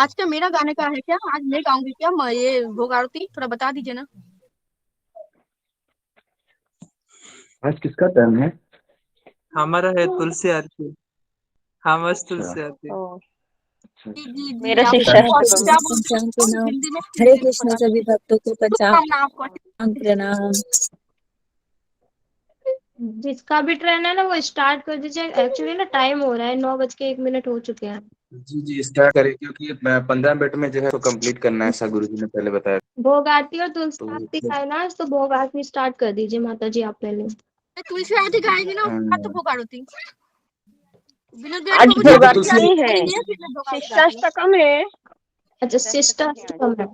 आज का मेरा गाने का है क्या? आज मैं गाऊंगी क्या ये भोग आरती? थोड़ा बता दीजिए ना। आज किसका टर्न है? हमारा है तुलसी आरती। हाँ बस तुलसी आरती। अच्छा जी जी जी, मेरा आप शिक्षा क्या बोलते पंचांग हैं प्रणाम। हिंदी में? हरे कृष्ण सभी भक्तों को पंचांग नाम आपको प्रणाम। जिसका भी ट्रेन है ना वो स्टार्ट कर दीजिए। एक्चुअली ना टाइम हो रहा है, 9:01 हो चुके हैं। जी जी स्टार्ट करें, क्योंकि 15 मिनट में जो है तो कंप्लीट करना है, ऐसा गुरुजी ने पहले बताया। भोग आरती और तुलसी तो आरती का है ना, तो भोग आरती स्टार्ट कर दीजिए माता जी आप पहले। तुलसी आरती गाएगी ना, उसके बाद तो भोग आरती। विनोद बिहारी आज बाबू जी भोग आप आरती तुलसी नहीं आरती है, करेंगे या फिर भोग आरती गाएंगे? शिष्टाष्टकम है। अच्छा शिष्टाष्टकम है।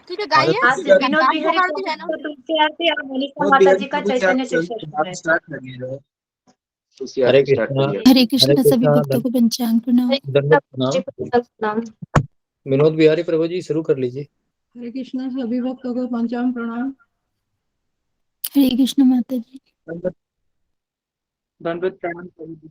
ठीक है, गाइए। आज विनोद बिहारी भोग आरती है ना? को तुलसी आरती और मनीषा माता जी का चैतन्य शिष्टाष्टकम है। स्टार्ट करिए। हरे कृष्णा। हरे कृष्ण सभी भक्तों को पंचांग प्रणाम। दंडवत प्रणाम। विनोद बिहारी प्रभु जी शुरू कर लीजिए। हरे कृष्णा सभी भक्तों को पंचांग प्रणाम। हरे कृष्ण माता जी। दंडवत प्रणाम प्रभु जी।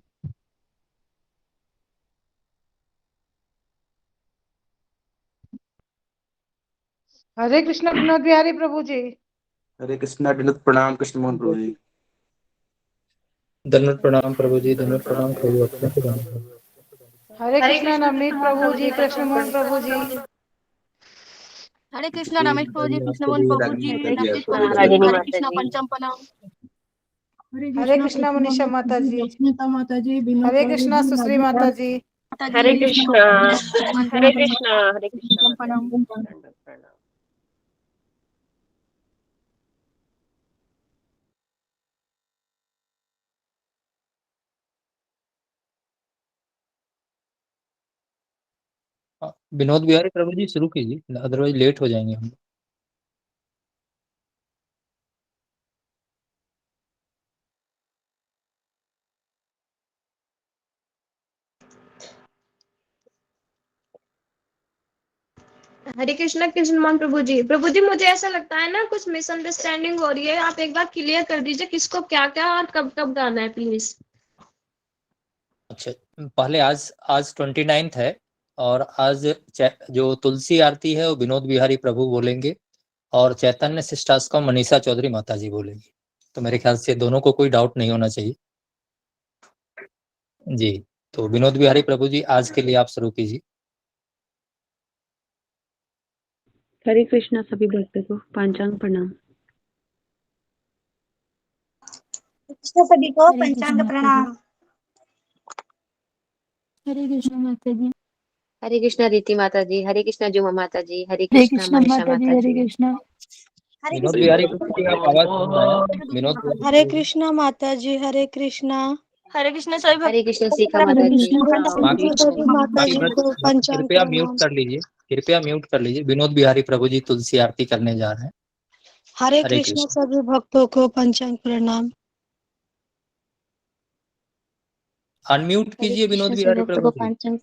हरे कृष्णा विनोद बिहारी प्रभु जी। हरे कृष्णा विनोद प्रणाम कृष्ण मोहन प्रभु जी। दंडवत प्रणाम प्रभु जी, दंडवत प्रणाम प्रभु जी। हरे कृष्णा नवनीत प्रभु जी, कृष्ण मोहन प्रभु जी। हरे कृष्णा रमेश प्रभु जी, कृष्ण मोहन प्रभु जी, हरे नवनीत कृष्णा प्रभु जी, हरे कृष्णा पंचम प्रणाम। हरे कृष्णा मनीषा माता जी। स्मिता माता जी, विनोद हरे प्रभु कृष्णा जी, सुश्री राजू माता जी। हरे कृष्णा हरे कृष्णा हरे कृष्णा प्रणाम। दंडवत प्रणाम। विनोद बिहारी प्रभु जी शुरू कीजिए, अदरवाइज लेट हो जाएंगे हम। हरे कृष्णा कृष्ण मोहन प्रभु जी मुझे ऐसा लगता है ना कुछ मिसअंडरस्टैंडिंग हो रही है। आप एक बार क्लियर कर दीजिए किसको क्या क्या और कब कब गाना है प्लीज। अच्छा, पहले आज आज 29 है और आज जो तुलसी आरती है वो विनोद बिहारी प्रभु बोलेंगे और चैतन्य शिष्टाष्टकम मनीषा चौधरी माता जी बोलेंगी। तो मेरे ख्याल से दोनों को कोई डाउट नहीं होना चाहिए जी। तो विनोद बिहारी प्रभु जी आज के लिए आप शुरू कीजिए। हरे कृष्णा सभी भक्तों को पंचांग प्रणाम। सभी को हरे पंचांग कृष्ण प्रणाम। हरे कृष्ण माता जी। हरे कृष्णा रीति माता जी, हरे कृष्णा जुमा माता जी, हरे हरे कृष्णा कृष्ण मनीषा माता जी। माता हरे जी। कृष्ण। हरे विनोद कृष्णा बिहारी प्रभु जी आप आवाज सुन रहे हैं? विनोद हरे कृष्णा माता जी। हरे कृष्णा हरे कृष्ण सभी हरे कृष्णा सीखा हरे माता जी। कृष्ण बाकी सभी माता बाकी जी बस को पंचांग कृपया म्यूट प्रणाम। कर लीजिए, कृपया म्यूट कर लीजिए। विनोद बिहारी प्रभु जी तुलसी आरती करने जा रहे हैं। हरे हरे कृष्णा कृष्ण। सभी भक्तों को पंचांग प्रणाम। अनम्यूट हरे कीजिए कृष्णा विनोद सभी बिहारी भक्तों प्रभु को जी। पंचांग।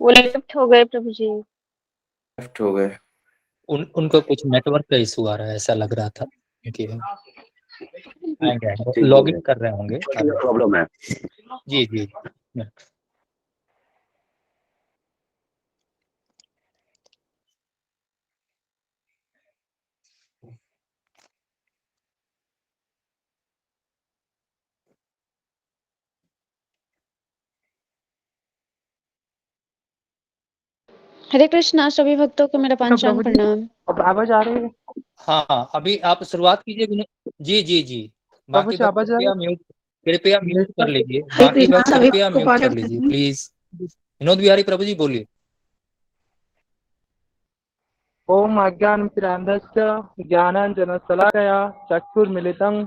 वो लेफ्ट हो गए प्रभु जी। लेफ्ट हो गए। उनको कुछ नेटवर्क का इशू आ रहा है ऐसा लग रहा था, क्योंकि ठीक लॉग है, इन कर रहे होंगे। प्रॉब्लम है। जी जी। हरे कृष्णा सभी भक्तों को मेरा पंचांग प्रणाम। अब आवाज आ रही है? हाँ अभी आप शुरुआत कीजिए जी जी जी। प्रभु बाकी जी बस आवाज आ रही कृपया म्यूट कर लीजिए। हरे बाकी कृष्णा बस सभी कृपया को म्यूट कर पंचांग लीजिए प्लीज। विनोद बिहारी प्रभु जी बोलिए। ओम अज्ञानतिरान्धस्य ज्ञानाञ्जनशलाकया चक्षुर्मिलितं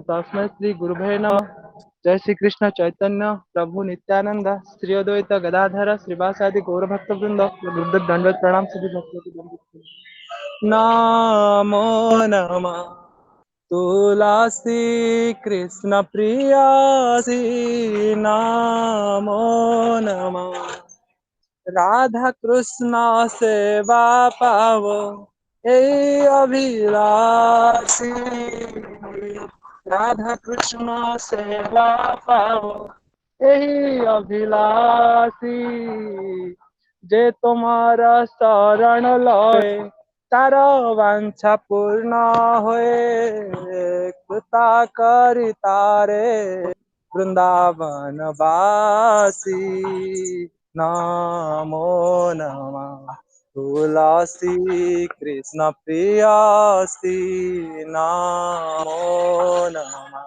तस्मै श्री गुरुभे नमः। जय श्री कृष्ण चैतन्य प्रभु नित्यानंद श्री अद्वैत गदाधर श्रीवासादि गौर भक्त वृंद दंडवत प्रणाम सभी भक्तों को दंडवत प्रणाम। नमो नमः तुलसी कृष्ण प्रियासी नमो नमः। राधा कृष्ण सेवा पावो यही अभिलाषी, राधा कृष्ण सेवा पावो यही अभिलाषी। जे तुम्हारा शरण लय तार वांछा पूर्ण होए, कृपा करि तारे वृंदावन वासी नमो नमः। तुलसी कृष्ण प्रियासी नमो नमः।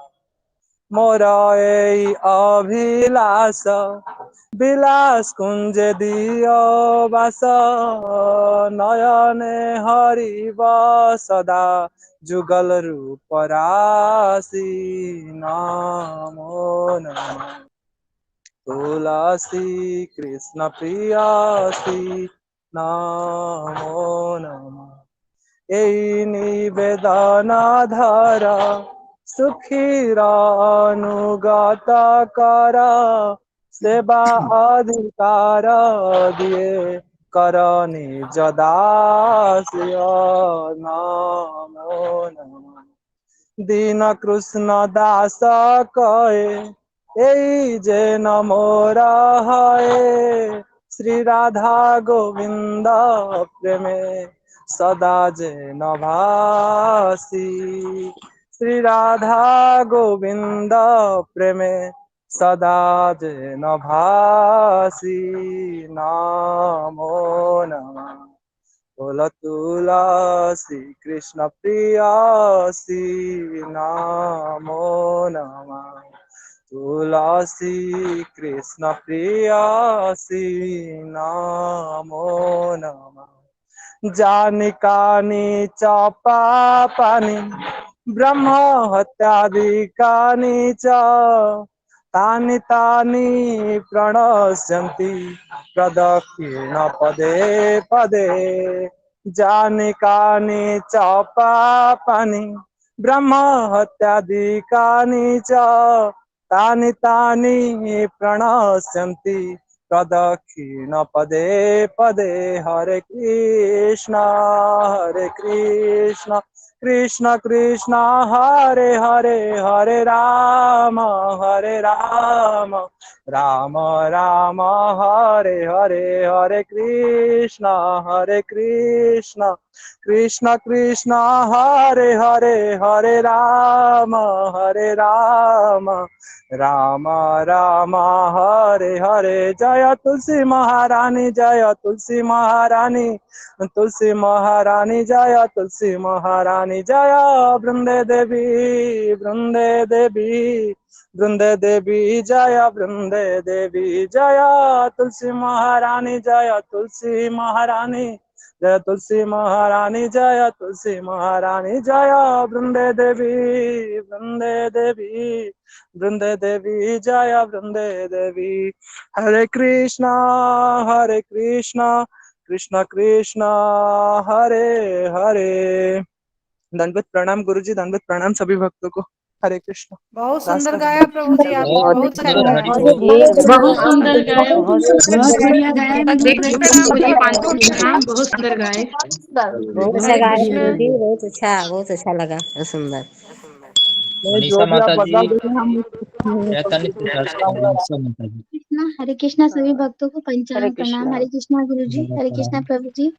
मोर এই अभिलाष বিলাস কুঞ্জে দিয় বাস, নয়নে হরিব সদা যুগল রূপ রাশি নমো নমঃ। তুলসী কৃষ্ণ প্রিয়াসী নমো নমঃ। এই নিবেদন ধর সুখীর অনুগত কর, সেবা অধিকার দিয়ে কর নিজ দাসী নমো নমঃ। দীন কৃষ্ণ দাস কয়ে এই যে মোর হয়, শ্রী রাধা গোবিন্দ প্রেমে সদা যেন ভাসি, শ্রী রাধা গোবিন্দ প্রেমে সদা যেন ভাসি নমো নমঃ। बोल तुलसी कृष्ण प्रियासी नमो नमः। तुलसी कृष्ण प्रियासी नमो नमः। जानिकानि च पापानि ब्रह्म हत्यादिकानि च, तानि तानि प्रणश्यन्ति प्रदक्षिण पदे पदे। जानिकानि च पापानि ब्रह्म हत्यादिकानि च, तानि तानि प्रणश्यन्ति प्रदक्षिण पदे पदे। हरे कृष्ण कृष्ण कृष्ण हरे हरे, हरे राम राम राम हरे हरे। हरे कृष्ण कृष्ण कृष्ण हरे हरे, हरे राम राम राम हरे हरे। जय तुलसी महारानी, जय तुलसी महारानी, तुलसी महारानी जय, तुलसी महारानी जय। वृंदे देवी वृंदे देवी जय, वृंदे देवी जय। तुलसी महारानी जय, तुलसी महारानी जय, तुलसी महारानी जय, तुलसी महारानी जय। वृंदे देवी वृंदे देवी जय, वृंदे देवी। हरे कृष्णा कृष्ण कृष्ण हरे हरे। दंडवत प्रणाम गुरुजी, दंडवत प्रणाम सभी भक्तों को। हरे कृष्ण। बहुत सुंदर गाया प्रभु जी आपने, बहुत बहुत अच्छा सुंदर गाया। हरि बोल। बहुत सुंदर गाए, बहुत बढ़िया गाया देख विनोद प्रणाम भाई। गुरुजी, पांचों प्रणाम, बहुत सुंदर गाए। बहुत अच्छा हरे गाया कृष्ण। गुरुजी, बहुत अच्छा लगा, बहुत सुंदर। नहीं, मनीषा जो भी आप माता बता जी, देंगे हम चैतन्य प्रकाश मनीषा माता जी। कृष्णा हरे कृष्णा सभी भक्तों को हरे पंचांग प्रणाम। कृष्णा। हरे कृष्णा गुरु जी, धन्यवाद हरे कृष्णा प्रणाम, प्रभु जी,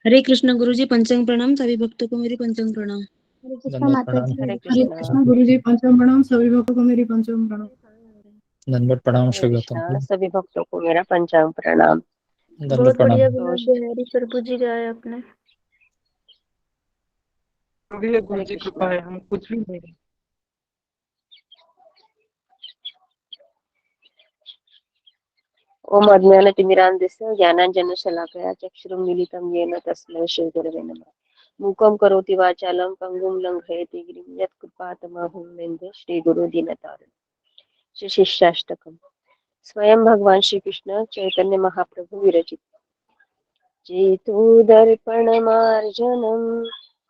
हरे कृष्ण गुरुजी, पंचांग प्रणाम सभी भक्तों को मेरी पंचांग प्रणाम। हरे कृष्णा धन्यवाद माता प्रणाम, जी, हरे हरे कृष्णा। कृष्णा गुरु जी, पंचम प्रणाम सभी भक्तों को मेरी पंचम प्रणाम। धन्यवाद प्रणाम हरे श्रीगौतम कृष्णा, जी। सभी भक्तों को मेरा पंचांग प्रणाम। धन्यवाद प्रणाम। तो बिहारी प्रभु जी गाए अपने। भी है गुरु जी कृपा है, हम कुछ भी नहीं। ओम अज्ञानतिमिरान्धस्य ज्ञानाञ्जनशलाकया चक्षुरुन्मीलितं येन तस्मै श्रीगुरवे नमः। मूकं करोति वाचालं पङ्गुं लङ्घयति गिरिं यत्कृपातमहं वन्दे श्रीगुरु दीनतारिणं। श्री शिष्याष्टकम्। स्वयं भगवान श्री कृष्ण चैतन्य महाप्रभु विरचित। चेतोदर्पणमार्जनं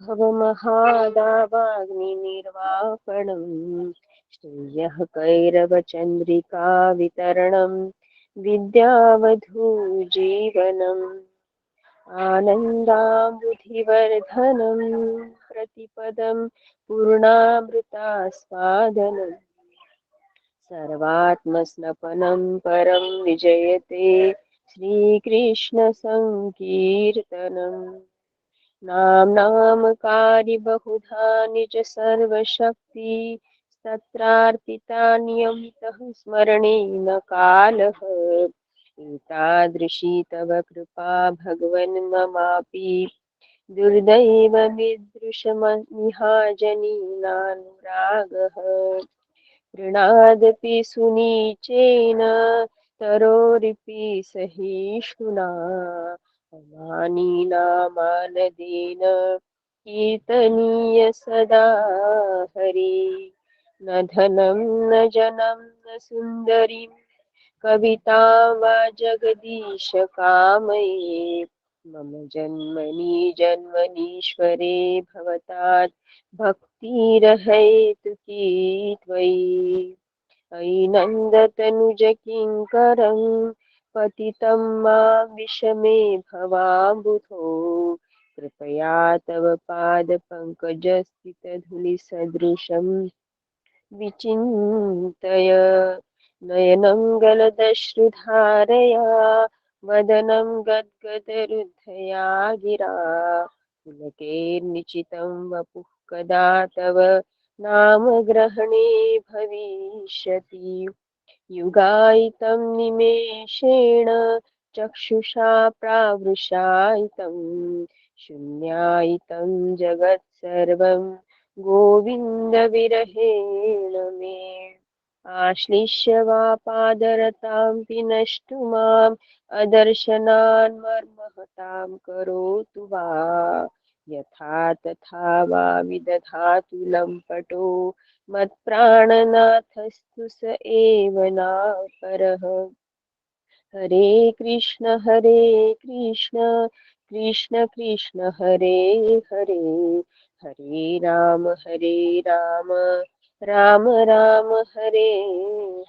भवमहादावाग्निर्वापणम् श्रेयः कैरवचन्द्रिका वितरणम् विद्यावधूजीवनम् आनन्दाम्बुधिवर्धनम् प्रतिपदं पूर्णामृतास्वादनम् सर्वात्मस्नपनं परं विजयते श्रीकृष्णसङ्कीर्तनम् नाम्नामकारि बहुधा निज सर्वशक्ति तत्रार्पितान्यमितः स्मरणेन कालः एतादृशी तव कृपा भगवन् ममापि दुर्दैवमिदृशमनिहाजनीनानुरागः ऋणादपि सुनीचेन तरोरिपि सहिष्णुना अमानिनामानदेन कीर्तनीय सदा हरि न धनं न जनं न सुन्दरीं कवितां वा जगदीश कामये मम जन्मनि जन्मनीश्वरे भवतात् भक्तिरहेतुकी त्वयि अयि नन्दतनुज किङ्करं पतितं मां विषमे भवाम्बुधो कृपया तव पादपङ्कजस्थितधूलिसदृशं विचिन्तय नयनं गलदश्रुधारया वदनं गद्गदरुद्धया गिरा पुलकेर्निचितं वपुः कदा तव नामग्रहणे भविष्यति युगायितं निमेषेण चक्षुषा प्रावृषायितं शून्यायितं जगत्सर्वं गोविन्दविरहेण मे आश्लिष्य वा पादरतां विनष्टु माम् अदर्शनान् मर्महतां करोतु वा यथा तथा वा विदधातु लम्पटो मत्प्राणनाथस्तु स एव नापरः हरे कृष्ण कृष्ण कृष्ण हरे हरे हरे राम राम राम हरे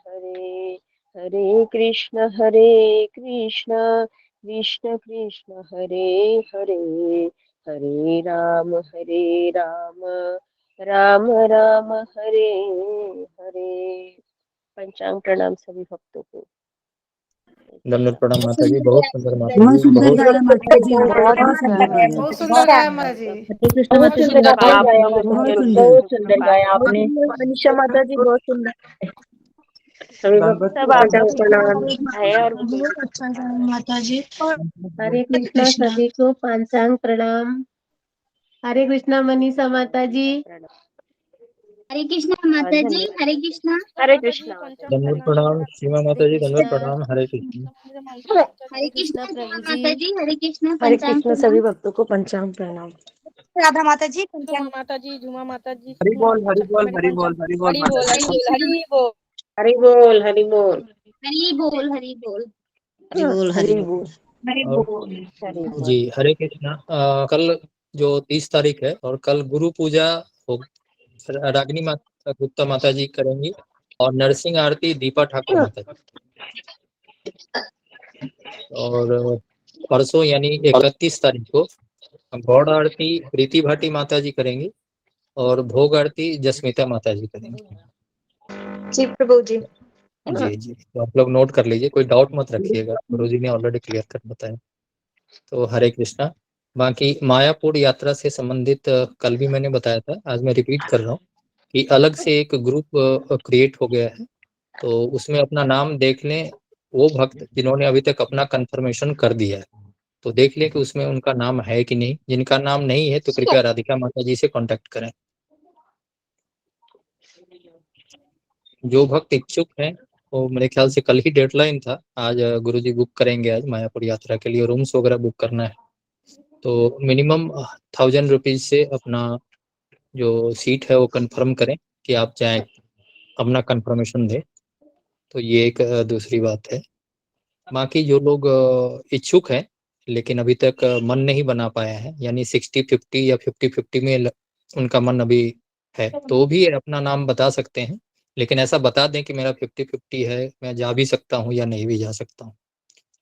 हरे हरे कृष्ण कृष्ण कृष्ण हरे हरे हरे राम राम राम हरे हरे। पंचांग प्रणाम सभी भक्तों को। दंडवत प्रणाम माता जी, बहुत सुंदर माता बहुत जी, सुंदर बहुत गाया माता जी, बहुत बहुत सुंदर गाया। बहुत सुंदर गाया माता जी। हरे कृष्ण बहुत माता जी, सुंदर गाया आपने, बहुत बहुत सुंदर। सुंदर गाया आपने। मनीषा माता जी बहुत सुंदर। सभी भक्त सब आपका प्रणाम है और बहुत अच्छा गाया माता जी। हरे कृष्णा सभी को पंचांग प्रणाम। हरे कृष्णा मनीषा माता जी। हरे कृष्णा माता जी। हरे कृष्णा दंडवत प्रणाम सीमा माता जी, दंडवत प्रणाम, हरे कृष्ण। हरे कृष्णा माता जी। हरे कृष्णा हरे पंचांग कृष्ण सभी भक्तों को पंचांग प्रणाम। राधा माता जी झूमा माता जी, झूमा माता जी, हरि बोल हरि बोल हरि बोल हरि बोल माता जी। हरे बोल हरि बोल हरि बोल हरि बोल हरि बोल हरि बोल हरि बोल। हरि और बोल हरि बोल। जी हरे कृष्णा। कल जो 30 तारीख है और कल गुरु पूजा हो, रागिनी माता गुप्ता माता जी करेंगी और नरसिंह आरती दीपा ठाकुर माता जी। और परसों यानी 31 तारीख को गौड़ आरती प्रीति भाटी माता जी करेंगी और भोग आरती जसमिता माता जी करेंगी। जी प्रभु जी। जी जी, तो आप लोग नोट कर लीजिए, कोई डाउट मत रखिएगा, गुरु जी ने ऑलरेडी क्लियर कर बताया। तो हरे कृष्णा। बाकी मायापुर यात्रा से संबंधित कल भी मैंने बताया था, आज मैं रिपीट कर रहा हूँ कि अलग से एक ग्रुप क्रिएट हो गया है, तो उसमें अपना नाम देख लें वो भक्त जिन्होंने अभी तक अपना कंफर्मेशन कर दिया है, तो देख लें कि उसमें उनका नाम है कि नहीं। जिनका नाम नहीं है तो कृपया राधिका माता जी से कांटेक्ट करें। जो भक्त इच्छुक हैं वो मेरे ख्याल से कल ही डेडलाइन था, आज गुरुजी बुक करेंगे आज मायापुर यात्रा के लिए, रूम्स वगैरह बुक करना है। तो मिनिमम 1000 रुपीज से अपना जो सीट है वो कंफर्म करें कि आप चाहें, अपना कंफर्मेशन दें। तो ये एक दूसरी बात है। बाकी जो लोग इच्छुक हैं लेकिन अभी तक मन नहीं बना पाया है, यानी 60-50 या 50-50 में उनका मन अभी है, तो भी अपना नाम बता सकते हैं। लेकिन ऐसा बता दें कि मेरा 50-50 है, मैं जा भी सकता हूँ या नहीं भी जा सकता हूँ,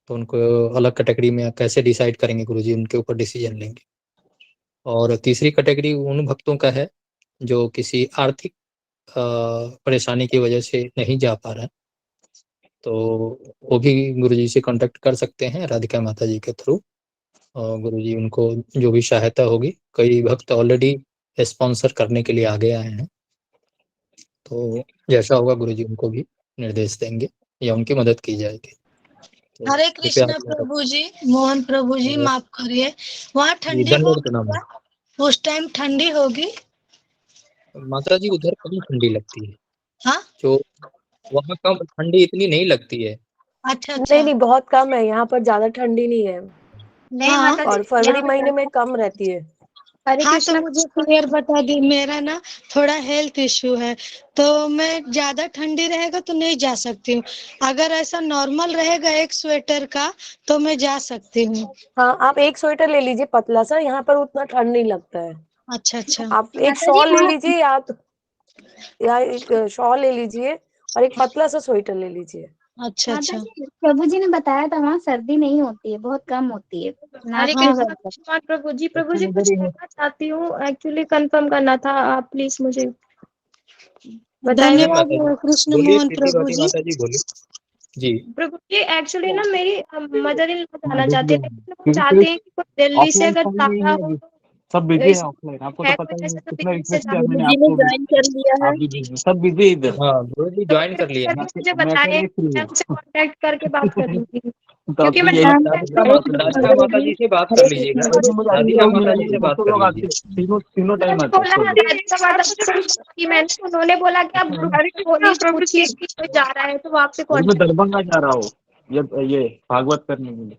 तो उनको अलग कैटेगरी में कैसे डिसाइड करेंगे गुरुजी, उनके ऊपर डिसीजन लेंगे। और तीसरी कैटेगरी उन भक्तों का है जो किसी आर्थिक परेशानी की वजह से नहीं जा पा रहा है, तो वो भी गुरुजी से कांटेक्ट कर सकते हैं राधिका माता जी के थ्रू, और गुरुजी उनको जो भी सहायता होगी, कई भक्त ऑलरेडी स्पॉन्सर करने के लिए आगे आए हैं, तो जैसा होगा गुरुजी उनको भी निर्देश देंगे या उनकी मदद की जाएगी। तो हरे कृपया कृष्णा प्रभु जी, मोहन प्रभु जी, माफ करिए, वहाँ ठंडी धन्यवाद होगी प्रणाम। क्या? उस टाइम ठंडी होगी? माता जी उधर कम ठंडी लगती है, हाँ, जो वहाँ कम ठंडी इतनी नहीं लगती है। अच्छा अच्छा। नहीं नहीं, बहुत कम है यहाँ पर, ज्यादा ठंडी नहीं है। नहीं हाँ, माता जी, और फरवरी महीने में कम रहती है। हरे हाँ, तो कृष्णा। मुझे क्लियर बता दी, मेरा ना थोड़ा हेल्थ इश्यू है, तो मैं ज्यादा ठंडी रहेगा तो नहीं जा सकती हूँ। अगर ऐसा नॉर्मल रहेगा एक स्वेटर का तो मैं जा सकती हूँ। हाँ, आप एक स्वेटर ले लीजिए पतला सा, यहाँ पर उतना ठंड नहीं लगता है। अच्छा अच्छा। आप एक शॉल ले लीजिए, या एक शॉल ले लीजिए और एक पतला सा स्वेटर ले लीजिए। अच्छा अच्छा। प्रभु जी ने बताया था वहाँ सर्दी नहीं होती है, बहुत कम होती है। हरे कृष्णा प्रभु जी कुछ कहना चाहती हूँ, एक्चुअली कंफर्म करना था, आप प्लीज मुझे बताएंगे। धन्यवाद कृष्ण बोलिए मोहन प्रीति प्रभु भाटी जी। माता जी, बोलिए जी। प्रभु जी एक्चुअली ना मेरी मदर इन लॉ जाना चाहती है, लेकिन वो चाहते हैं कि कोई दिल्ली से अगर जा रहा हो सब बिजी है ऑफलाइन, आपको तो है पता कोई ही है ऐसे तो कितना दिल्ली से रिक्वेस्ट किया मैंने जाना आपको भी। ज्वाइन कर लिया है। आप भी बिजी, सब बिजी इधर। हाँ गुरुजी तो ज्वाइन कर लिए हैं। मुझे मैं बताएं, अकेले फ्री मैं हूँ। उनसे कांटेक्ट करके बात कर लूंगी, तो क्योंकि अभी मैं यही राधिका माता जी से बात कर लीजिएगा, राधिका माता जी से बात कर लोग लीजिए। आते, तीनों टाइम आते बोला है राधिका माता जी मैंने, उन्होंने बोला कि आप ग्रुप में बोलिए, पूछिए कि कोई जा रहा है तो वो आपसे मैं कांटेक्ट। दरभंगा जा रहा हूँ ये भागवत करने के लिए।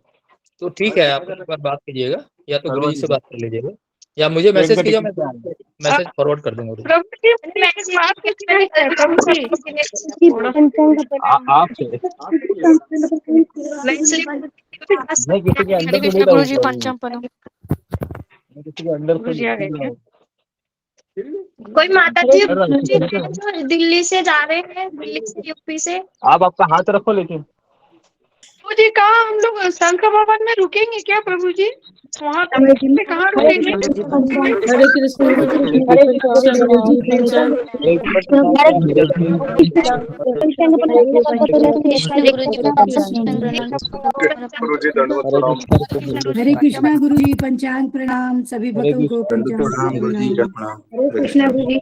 तो ठीक है, आप एक बार बात कीजिएगा, या तो गुरुजी से दरभंगा बात कर लीजिएगा या मुझे मैसेज कीजिए, मैं मैसेज फॉरवर्ड कर दूंगा गुरुजी। प्रभु जी मैंने बात की है प्रभु जी। आपसे मैं इसलिए मैं किसी के हरे अंदर तो नहीं कृष्ण गुरु जी रहूंगा, पंचम प्रणाम। मैं किसी के अंदर गुरु से जी आ गए नहीं क्या? रहूंगा। कोई माता जी अरे, जो दिल्ली से जा रहे हैं, दिल्ली से यूपी से। आप आपका हाथ रखो, लेकिन प्रभु जी कहाँ हम लोग शंकर भवन में रुकेंगे क्या प्रभु जी? वहाँ पे कहाँ रुकेंगे? हरे कृष्ण गुरु जी पंचांग। हरे कृष्णा गुरु जी पंचांग प्रणाम, सभी भक्तों को पंचांग प्रणाम गुरुजी, प्रणाम। प्रणाम। हरे कृष्णा गुरु जी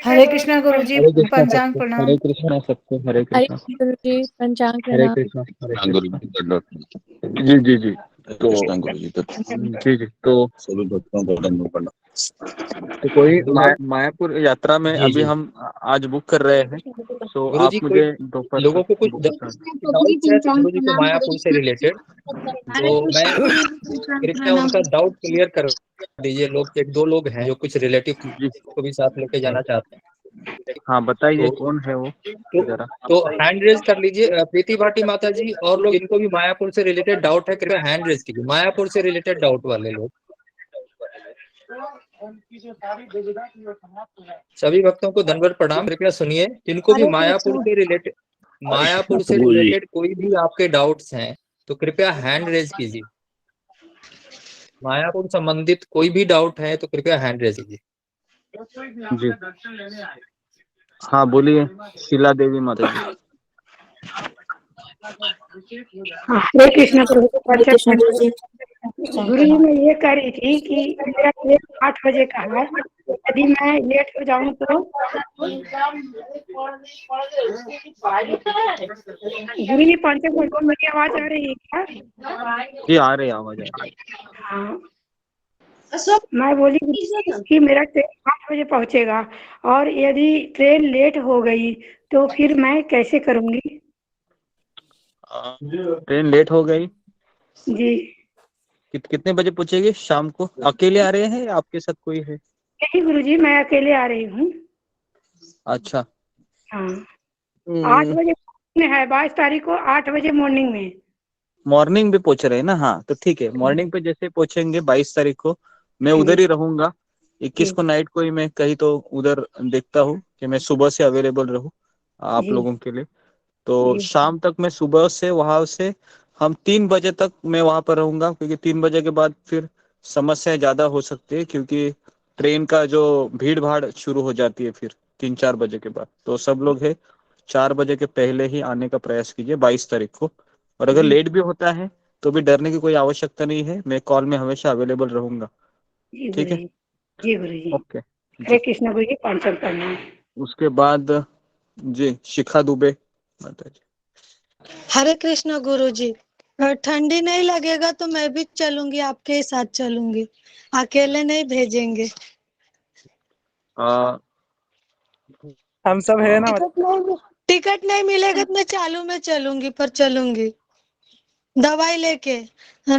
हरे कृष्णा गुरु जी पंचांग प्रणाम। हरे कृष्णा सबको, हरे कृष्णा, गुरु जी पंचांग हरे प्रणाम। कृष्णा, हरे कृष्णा। जी जी जी, तो जी जी, तो सभी भक्तों को दंडवत प्रणाम। तो कोई मायापुर यात्रा में जी अभी जी हम आज बुक कर रहे हैं, तो आप गुरुजी, कोई मुझे दोपहर लोगों को कुछ बुक डाउट है तो गुरुजी को मायापुर से रिलेटेड, तो मैं कृपया उनका डाउट क्लियर कर दीजिए। लोग एक दो लोग हैं जो कुछ रिलेटिव जी, को भी साथ लेके जाना चाहते हैं, हाँ बताइए तो कौन है वो तो, जरा। तो हैंड रेज कर लीजिए। प्रीति भाटी माता जी और लोग, इनको भी मायापुर से रिलेटेड डाउट है, कृपया हैंड रेज कीजिए, मायापुर से रिलेटेड डाउट वाले लोग। सभी भक्तों को दंडवत प्रणाम। कृपया सुनिए, जिनको भी मायापुर से रिलेटेड कोई भी आपके डाउट्स हैं तो कृपया हैंड रेज कीजिए। मायापुर संबंधित कोई भी डाउट है तो कृपया हैंड रेज कीजिए। जी हाँ बोलिए, शीला देवी माता जी। हरे कृष्णा प्रभु जी पंचम प्रणाम। गुरु जी मैं ये कह रही थी कि मेरा ट्रेन 8 बजे का है, यदि मैं लेट हो जाऊं तो? गुरु जी पंचम प्रणाम, मेरी आवाज आ रही है क्या? जी आ रही आवाज आ रही। हाँ, मैं बोली कि मेरा ट्रेन 8 बजे पहुंचेगा, और यदि ट्रेन लेट हो गई तो फिर मैं कैसे करूंगी? ट्रेन लेट हो गई, जी कितने बजे पहुंचेगी शाम को? अकेले आ रहे हैं या आपके साथ कोई है? नहीं गुरु जी, मैं अकेले आ रही हूँ। अच्छा, हाँ 8 बजे में है, 22 तारीख को 8 बजे मॉर्निंग में। मॉर्निंग में पहुंच रहे हैं ना? हाँ तो ठीक है, मॉर्निंग पे जैसे पहुंचेंगे 22 तारीख को मैं उधर ही रहूंगा। 21 को नाइट को ही मैं कहीं तो उधर देखता हूँ कि मैं सुबह से अवेलेबल रहूँ आप लोगों के लिए। तो शाम तक मैं सुबह से वहां से हम 3 बजे तक मैं वहां पर रहूंगा, क्योंकि 3 बजे के बाद फिर समस्याएं ज्यादा हो सकती है, क्योंकि ट्रेन का जो भीड़ भाड़ शुरू हो जाती है फिर 3-4 बजे के बाद। तो सब लोग है 4 बजे के पहले ही आने का प्रयास कीजिए 22 तारीख को। और अगर लेट भी होता है तो भी डरने की कोई आवश्यकता नहीं है, मैं कॉल में हमेशा अवेलेबल रहूंगा। ठीक है, जी गुरु जी। ओके। हरे कृष्ण गुरु जी, पंचांग प्रणाम। उसके बाद जी शिखा दुबे माता जी। हरे कृष्ण गुरु जी। ठंडी नहीं लगेगा तो मैं भी चलूंगी, आपके ही साथ चलूंगी, अकेले नहीं भेजेंगे। हम सब है ना। टिकट नहीं मिलेगा तो मैं चालू में चलूंगी, पर चलूंगी दवाई लेके।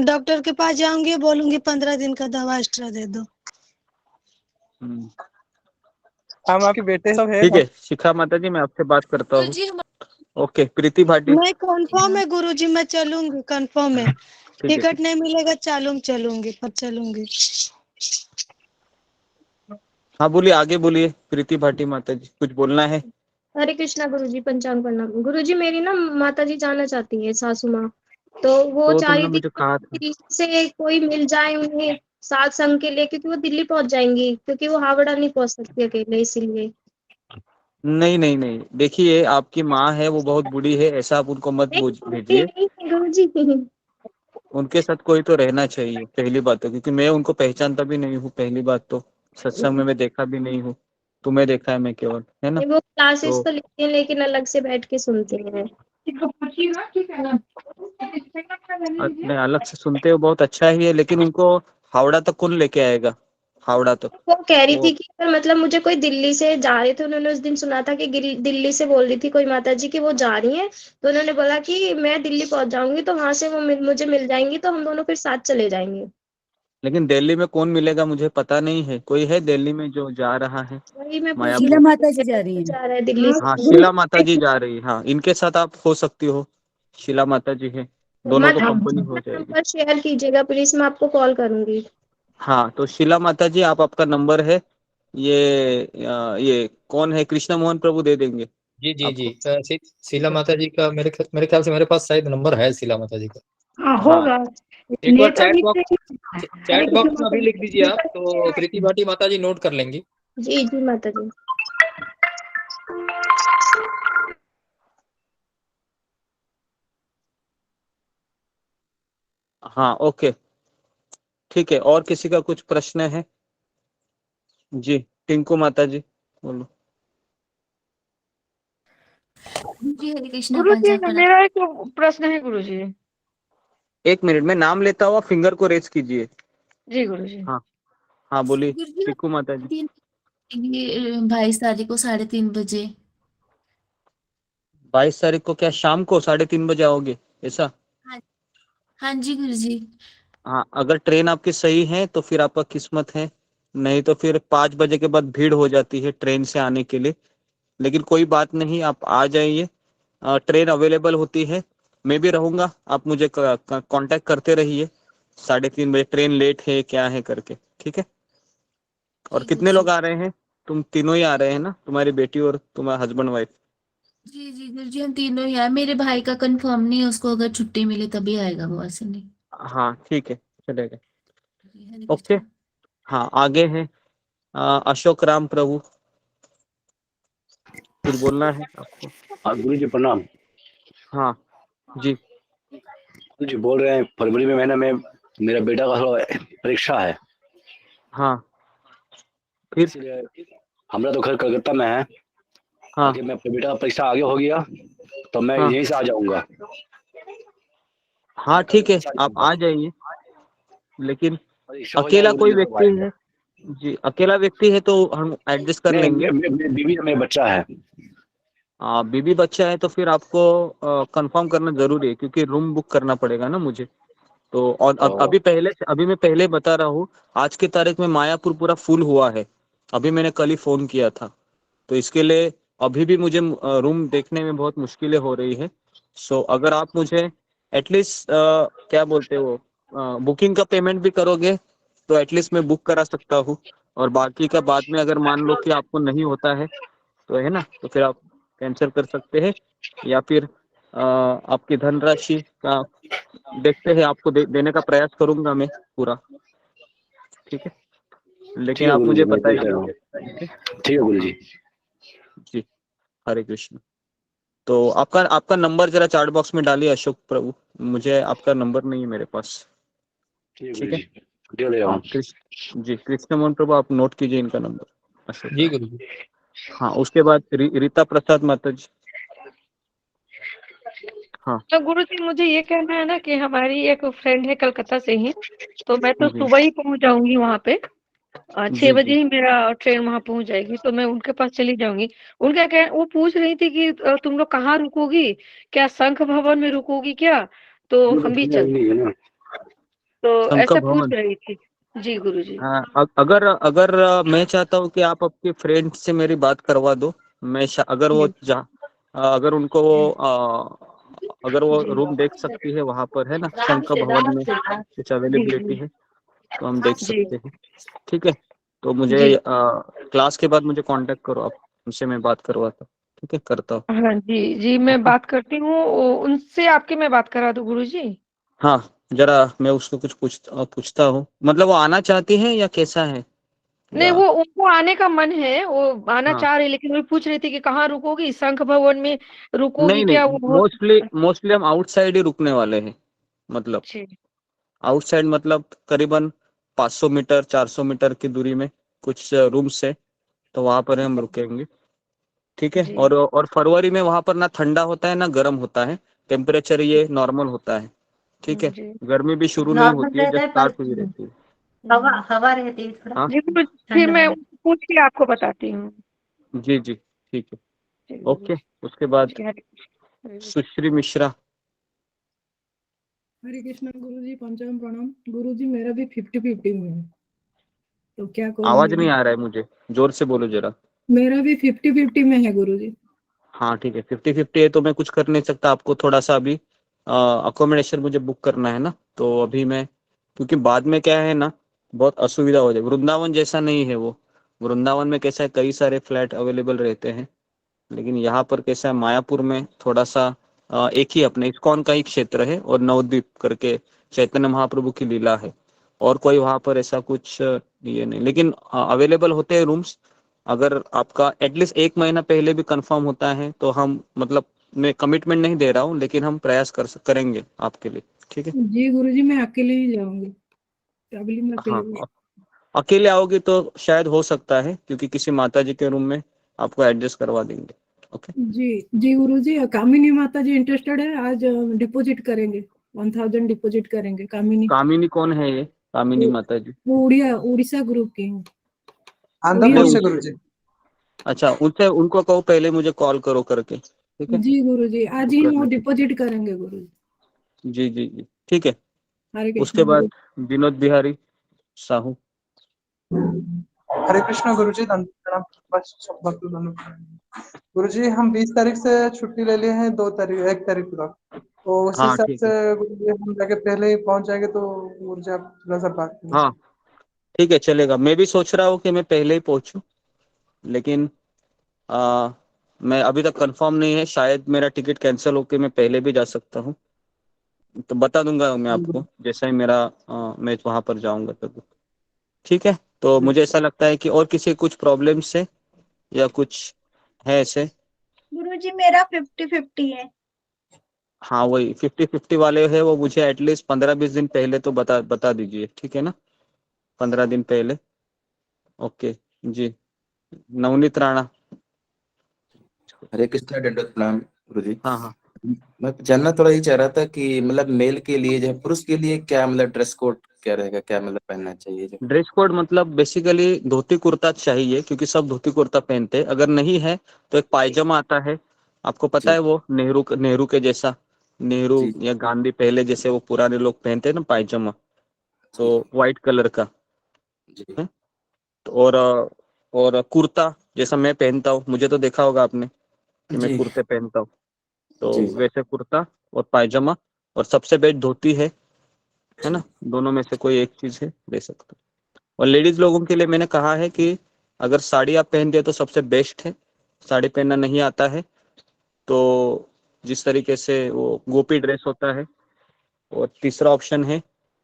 डॉक्टर के पास जाऊंगी, बोलूंगी 15 दिन का दवा एक्स्ट्रा दे दो। हम आपके बेटे सब है। ठीक है शिखा माता जी, मैं आपसे बात करता हूँ। ओके प्रीति भाटी। नहीं कंफर्म है गुरुजी, मैं चलूंगी कंफर्म है। ठीक है। टिकट नहीं मिलेगा चालू में चलूंगी, पर चलूंगी। हाँ बोलिए, आगे बोलिए प्रीति भाटी माता जी, कुछ बोलना है? हरे कृष्णा गुरुजी, पंचांग प्रणाम। गुरुजी मेरी ना माता जी जाना चाहती है, सासू माँ। तो वो तो चाह तुमने रही थी मुझे कहा था। कि से कोई मिल जाए उन्हें साथ संग के लिए, क्योंकि वो दिल्ली पहुंच जाएंगी, क्योंकि वो हावड़ा नहीं पहुंच सकती अकेले, इसीलिए। नहीं नहीं नहीं, देखिए आपकी माँ है वो बहुत बूढ़ी है, ऐसा आप उनको मत भेजिए। गुरुजी उनके साथ कोई तो रहना चाहिए, पहली बात तो, क्योंकि मैं उनको पहचानता भी नहीं हूँ। पहली बात तो सत्संग में मैं देखा भी नहीं हूँ, तुम्हें देखा है मैं केवल, है ना? वो क्लासेस तो तो लेते हैं लेकिन अलग से बैठ के सुनते हैं। नहीं, अलग से सुनते हो बहुत अच्छा ही है, लेकिन उनको हावड़ा तक कौन लेके आएगा? हावड़ा तक वो कह रही वो थी कि पर मतलब मुझे कोई दिल्ली से जा रहे थे, उन्होंने उस दिन सुना था कि दिल्ली से बोल रही थी कोई माता जी कि वो जा रही हैं। तो उन्होंने बोला कि मैं दिल्ली पहुंच जाऊंगी तो वहां से वो मुझे मिल जाएंगी, तो हम दोनों फिर साथ चले जाएंगे। लेकिन दिल्ली में कौन मिलेगा मुझे पता नहीं है। कोई है दिल्ली में जो जा रहा है वही मैं पूछ शीला मायापुर? माता जी जा रही है। जा रहा है दिल्ली हाँ से। शीला माता जी जा रही है, हाँ इनके साथ आप हो सकती हो। शीला माता जी है, दोनों को माता कंपनी जी हो का जाएगी। नंबर शेयर कीजिएगा प्लीज, मैं आपको कॉल करूंगी। हाँ तो शीला माता जी, आप आपका नंबर है ये कौन है, कृष्णा मोहन प्रभु दे देंगे जी जी जी। आपको। शीला माता जी का मेरे ख्याल से मेरे पास शायद नंबर है शीला माता जी का। हाँ हाँ होगा। एक बार लेटर लिख देंगे। हरे चैट कृष्ण बॉक्स में माता अभी जी लिख दीजिए आप, लेटर तो प्रीति भाटी माता जी नोट कर लेंगी। जी जी माता जी। हाँ ओके ठीक है। और किसी का कुछ प्रश्न है? जी टिंकू माता जी बोलो। जी हरे कृष्णा गुरु जी पंचांग प्रणाम। मेरा एक प्रश्न है गुरु जी। एक मिनट में नाम लेता हुआ फिंगर को रेज कीजिए। जी गुरु जी। हाँ हाँ बोलिए गुरुजी टिंकू माता जी। 22 तारीख को 3:30 बजे। 22 तारीख को क्या शाम को 3:30 बजे आओगे ऐसा? हाँ हाँ जी गुरुजी। हाँ अगर ट्रेन आपकी सही है तो फिर आपका किस्मत है, नहीं तो फिर 5 बजे के बाद भीड़ हो जाती है ट्रेन से आने के लिए। लेकिन कोई बात नहीं, आप आ जाइए, ट्रेन अवेलेबल होती है, मैं भी रहूंगा, आप मुझे कांटेक्ट करते रहिए 3:30 बजे ट्रेन लेट है क्या है करके, ठीक है? और जी कितने गुरुजी। लोग आ रहे हैं? तुम तीनों ही आ रहे हैं ना, तुम्हारी बेटी और तुम्हारा हस्बैंड वाइफ? जी जी गुरुजी, हम तीनों ही आए। मेरे भाई का कंफर्म नहीं है, उसको अगर छुट्टी मिले तभी आएगा, वो ऐसे नहीं। हाँ ठीक है चलेगा। जी, हरे ओके कृष्णा। हाँ आगे है अशोक राम प्रभु, कुछ बोलना है आपको? हाँ गुरु जी प्रणाम। हाँ जी गुरु जी बोल रहे हैं फरवरी में महीने में मेरा बेटा का थोड़ा परीक्षा है, हाँ फिर इसलिए हमारा तो घर कलकत्ता में है। हाँ अगर मैं अपने बेटा का परीक्षा आगे हो गया तो मैं हाँ यहीं से आ जाऊंगा। हाँ ठीक है कलकत्ता से आ आप जाऊंगा। आ जाइए, लेकिन परीक्षा हो जाए अकेला गुरु कोई जी तब व्यक्ति आएंगे। है? जी अकेला व्यक्ति है तो हम एडजस्ट कर नहीं लेंगे। बीवी है, मेरा बच्चा है। बीबी बच्चा है तो फिर आपको कंफर्म करना जरूरी है, क्योंकि रूम बुक करना पड़ेगा ना मुझे। तो और तो अभी मैं पहले बता रहा हूँ, आज की तारीख में मायापुर पूरा फुल हुआ है। अभी मैंने कल ही फोन किया था, तो इसके लिए अभी भी मुझे रूम देखने में बहुत मुश्किलें हो रही है। सो अगर आप मुझे एटलीस्ट क्या बोलते हो, बुकिंग का पेमेंट भी करोगे तो एटलीस्ट मैं बुक करा सकता हूँ, और बाकी का बाद में अगर मान लो कि आपको नहीं होता है तो है ना, तो फिर आप कैंसिल कर सकते हैं, या फिर आपकी धनराशि का देखते हैं, आपको देने का प्रयास करूंगा मैं पूरा, ठीक है, लेकिन ठीक है आप गुरु मुझे जी, मैं देख बताइए। रहा हूँ। ठीक है ठीक है गुरु जी। जी, हरे कृष्ण। तो आपका आपका नंबर जरा चार्ट बॉक्स में डालिए अशोक प्रभु, मुझे आपका नंबर नहीं है मेरे पास। ठीक है ठीक गुरु है, जी, दे रहा हाँ हूँ। जी, कृष्ण मोहन प्रभु आप नोट कीजिए इनका नंबर, अशोक जी का। गुरु जी। हाँ, उसके बाद रीता प्रसाद माता जी। हाँ तो गुरु जी मुझे ये कहना है ना कि हमारी एक फ्रेंड है कलकत्ता से ही, तो मैं तो जी सुबह ही पहुंच जाऊंगी वहां पे, 6 जी बजे जी ही मेरा ट्रेन वहां पहुंच जाएगी, तो मैं उनके पास चली जाऊंगी। उनका क्या, वो पूछ रही थी कि तुम लोग कहाँ रुकोगी, क्या शंख भवन में रुकोगी क्या, तो ये हम भी बच्चे चलते, नहीं है ना। तो शंकर ऐसा पूछ भवन। रही थी। जी गुरु जी। हाँ, अगर अगर मैं चाहता हूँ कि आप आपके फ्रेंड से मेरी बात करवा दो, अगर वो जी अगर उनको वो अगर वो जी रूम देख सकती है वहां पर, है ना, शंकर भवन में कुछ जी अवेलेबिलिटी जी है तो हम देख जी सकते हैं। ठीक है, तो मुझे जी क्लास के बाद मुझे कांटेक्ट करो आप, उनसे मैं बात करवाता हूँ। ठीक है, करता हूँ। हाँ जी जी, मैं ओके, बात करती हूँ, उनसे आपके मैं बात करा दूँ गुरु जी। हाँ, जरा मैं उसको कुछ पूछता हूँ, मतलब वो आना चाहती है या कैसा है नहीं, पूरा। वो उनको आने का मन है, वो आना हाँ, चाह रही, लेकिन वो पूछ रही थी कि कहाँ रुकोगी, शंख भवन में रुकोगी नहीं क्या, नहीं, वो बहुत मोस्टली हम आउटसाइड ही रुकने वाले हैं, मतलब अच्छे। आउटसाइड मतलब करीबन 500 मीटर 400 मीटर की दूरी में कुछ रूम्स है, तो वहां पर हम रुकेंगे। ठीक है, जी और फरवरी में वहां पर ना ठंडा होता है ना गर्म होता है, टेम्परेचर ये नॉर्मल होता है। ठीक है, जी गर्मी भी शुरू नहीं नॉर्मल होती है, रहता जस्ट है पर स्टार्ट हुई रहती है। हवा हवा रहती है थोड़ा हाँ जी गुरु जी, फिर ठंडा मैं वाला। उनको पूछ के आपको बताती हूँ। जी जी, ठीक है, जी गुरु ओके। जी। उसके बाद जी हरे कृष्ण, हरे कृष्ण। सुश्री मिश्रा। हरे कृष्णा गुरु जी, पंचांग प्रणाम गुरु जी। मेरा भी 50-50 में है, तो क्या करूं आवाज मैं? नहीं आ रहा है मुझे, जोर से बोलो जरा। मेरा भी 50-50 में है गुरु जी। हाँ ठीक है, 50-50 है तो मैं कुछ कर नहीं सकता, आपको थोड़ा सा अभी अकोमोडेशन मुझे बुक करना है ना, तो अभी मैं, क्योंकि बाद में क्या है ना, बहुत असुविधा हो जाए। वृंदावन जैसा नहीं है वो, वृंदावन में कैसा है कई सारे फ्लैट अवेलेबल रहते हैं, लेकिन यहाँ पर कैसा है मायापुर में थोड़ा सा एक ही अपने इस्कॉन का ही क्षेत्र है, और नवद्वीप करके चैतन्य महाप्रभु की लीला है, और कोई वहाँ पर ऐसा कुछ ये नहीं, लेकिन अवेलेबल होते हैं रूम्स। अगर आपका एटलीस्ट 1 महीना पहले भी कंफर्म होता है तो हम, मतलब मैं कमिटमेंट नहीं दे रहा हूँ, लेकिन हम प्रयास करेंगे आपके लिए। ठीक है, जी गुरु जी, मैं अकेले ही जाऊंगी, अगली मैं अकेले हाँ, ही। अकेले आओगे तो शायद हो सकता है, क्योंकि किसी माता जी के रूम में आपको एडजस्ट करवा देंगे। ओके, जी जी गुरु जी, कामिनी माता जी इंटरेस्टेड है, आज डिपॉजिट करेंगे, 1000 डिपॉजिट करेंगे कामिनी। कामिनी कौन है ये, कामिनी वो माता जी? वो उड़ीसा ग्रुप की हैं। नहीं उड़िया उन, से। गुरुजी। अच्छा, उनसे उनको कहो पहले मुझे कॉल करो करके, ठीक है, जी गुरु जी, आज बुक ही वो करने के डिपॉजिट करेंगे गुरु जी। लिए। जी जी जी, ठीक है। हरे उसके कृष्ण गुरु। बाद विनोद बिहारी साहू। हरे कृष्ण गुरुजी, दंड प्रणाम। बस सब भक्त दोनों गुरुजी, हम 20 तारीख से छुट्टी ले लिए हैं, 1 तारीख तक, तो उस हाँ हिसाब ठीक से है, गुरुजी हम जाके पहले ही पहुंच जाएंगे, तो गुरुजी आप थोड़ा सा बात करें। हाँ ठीक है, चलेगा। मैं भी सोच रहा हूँ कि मैं पहले ही पहुंचूं, लेकिन आ, मैं अभी तक कंफर्म नहीं है, शायद मेरा टिकट कैंसिल होकर मैं पहले भी जा सकता हूँ, तो बता दूंगा मैं आपको जैसा ही मेरा मैं वहां पर जाऊंगा तब। ठीक है, तो मुझे ऐसा लगता है कि और किसी कुछ प्रॉब्लम्स है या कुछ है ऐसे। गुरुजी मेरा 50-50 है। हाँ, वही 50-50 वाले है, वो मुझे एटलीस्ट 15-20 दिन पहले तो बता दीजिए, ठीक है ना, 15 दिन पहले। ओके जी, नवनीत राणा। हरे कृष्णा, दंडवत प्रणाम गुरु जी। हाँ हाँ, मैं जानना थोड़ा ये चाह रहा था कि मतलब मेल के लिए जो है, पुरुष के लिए क्या मतलब ड्रेस कोड क्या रहेगा, क्या मतलब पहनना चाहिए जो? ड्रेस कोड मतलब बेसिकली धोती कुर्ता चाहिए, क्योंकि सब धोती कुर्ता पहनते हैं। अगर नहीं है तो एक पायजामा आता है, आपको पता जी है, वो नेहरू के जैसा, नेहरू जी या गांधी पहले जैसे वो पुराने लोग पहनते हैं ना पायजामा, जी तो व्हाइट कलर का जी है। तो और कुर्ता जैसा मैं पहनता हूँ, मुझे तो देखा होगा आपने कि मैं जी कुर्ते पहनता हूँ, तो जी वैसे कुर्ता और पायजामा, और सबसे बेस्ट धोती है ना, दोनों में से कोई एक चीज है ले सकते हो। और लेडीज लोगों के लिए मैंने कहा है कि अगर साड़ी आप पहनते हैं तो सबसे बेस्ट है, साड़ी पहनना नहीं आता है तो जिस तरीके से वो गोपी ड्रेस होता है। और तीसरा ऑप्शन है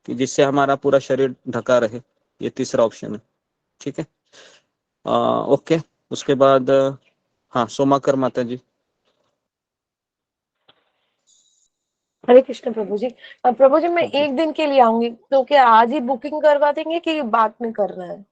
कि जिससे हमारा पूरा शरीर ढका रहे, ये तीसरा ऑप्शन है। ठीक है, ओके। उसके बाद हाँ, सोमाकर माता जी। हरे कृष्ण प्रभु जी। प्रभु जी मैं एक दिन के लिए आऊंगी, तो क्या आज ही बुकिंग करवा देंगे कि बाद में करना है?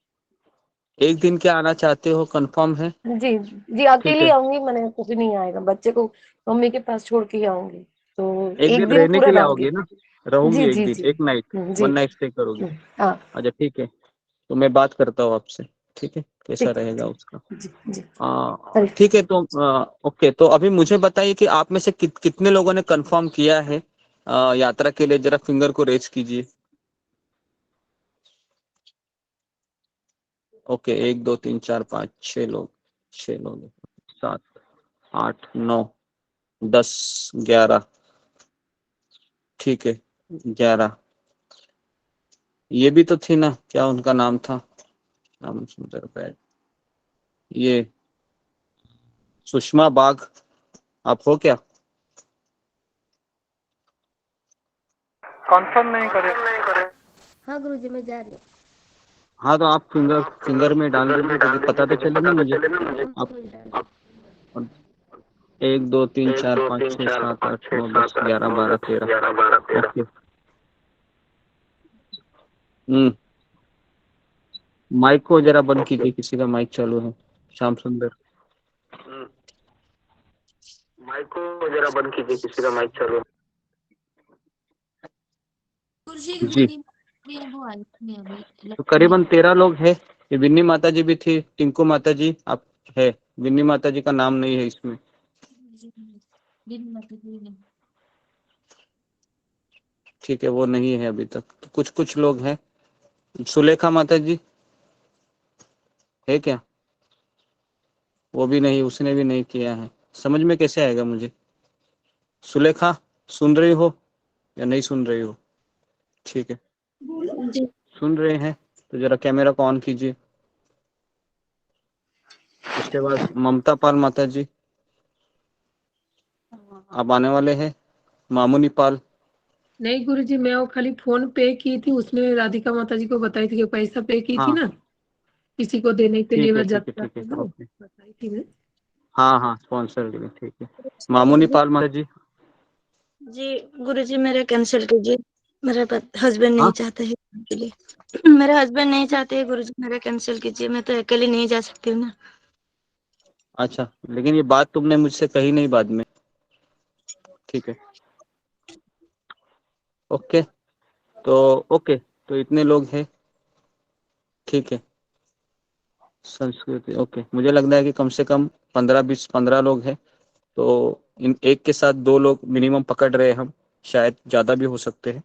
एक दिन क्या आना चाहते हो, कंफर्म है? जी जी, ठीक अकेली है, आऊंगी, मैंने कुछ नहीं आएगा, बच्चे को मम्मी के पास छोड़ के ही आऊंगी, तो एक एक दिन दिन रहने पूरा के लिए रहूंगी। आओगे ना? रहोगी जी एक जी दिन, जी एक नाइट, जी। 1 नाइट स्टे करोगे? हाँ अच्छा ठीक है, तो मैं बात करता हूँ आपसे, ठीक है, कैसा ठीक है। रहेगा उसका। जी जी। ठीक है, तो ओके, तो अभी मुझे बताइए कि आप में से कितने लोगों ने कंफर्म किया है यात्रा के लिए, जरा फिंगर को रेज कीजिए। ओके, 1 2 3 4 5 6 लोग, 7 8 9 10 11, ठीक है 11। ये भी तो थी ना, क्या उनका नाम था, राम सुंदर बैड, ये सुषमा बाग, आप हो क्या? कंफर्म नहीं करे। हाँ गुरुजी मैं जा रही हूँ। हाँ, तो आप फिंगर में डाल दीजिए, ताकि पता तो चले ना मुझे। आप 1 2 3 4 5 6 7 8 9 10 11 12 13, ओके। माइक को जरा बंद कीजिए, किसी का माइक चालू है। श्याम सुंदर, माइक को जरा बंद कीजिए, किसी का माइक चालू है। गुरुजी जी, मेरी वो आई थी अभी तो करीबन 13 लोग हैं। ये विन्नी माता जी भी थी, टिंकू माता जी आप है, विन्नी माता जी का नाम नहीं है इसमें। ठीक है, वो नहीं है अभी तक, तो कुछ लोग हैं। सुलेखा माता जी है क्या? वो भी नहीं, उसने भी नहीं किया है। समझ में कैसे आएगा मुझे? सुलेखा सुन रही हो या नहीं सुन रही हो? ठीक है, जी सुन रहे हैं तो जरा कैमरा को ऑन कीजिए। उसके बाद ममता पाल माता जी, आप आने वाले हैं? मामुनी पाल, नहीं गुरुजी, मैं वो खाली फोन पे की थी, उसमें राधिका माता जी को बताई थी कि पैसा पे की थी हाँ ना, किसी को देने के लिए ठीक है, मैं ठीक है, यात्रा ठीक है, को ओके। बताई थी मैं। हाँ हाँ, स्पॉन्सर के लिए, ठीक है। मामुनी पाल माता जी, जी गुरुजी मेरा कैंसिल कीजिए, मेरे हस्बैंड नहीं हाँ चाहते हैं के लिए। मेरे हस्बैंड नहीं चाहते हैं गुरुजी, मेरा कैंसिल कीजिए, मैं तो अकेले नहीं जा सकती हूँ ना। अच्छा, लेकिन ये बात तुमने मुझसे कही नहीं बाद में, ठीक है, ओके। तो ओके, तो इतने लोग हैं, ठीक है। संस्कृति, ओके, मुझे लगता है कि कम से कम 15 लोग हैं। तो इन एक के साथ 2 लोग मिनिमम पकड़ रहे हैं हम, शायद ज़्यादा भी हो सकते हैं।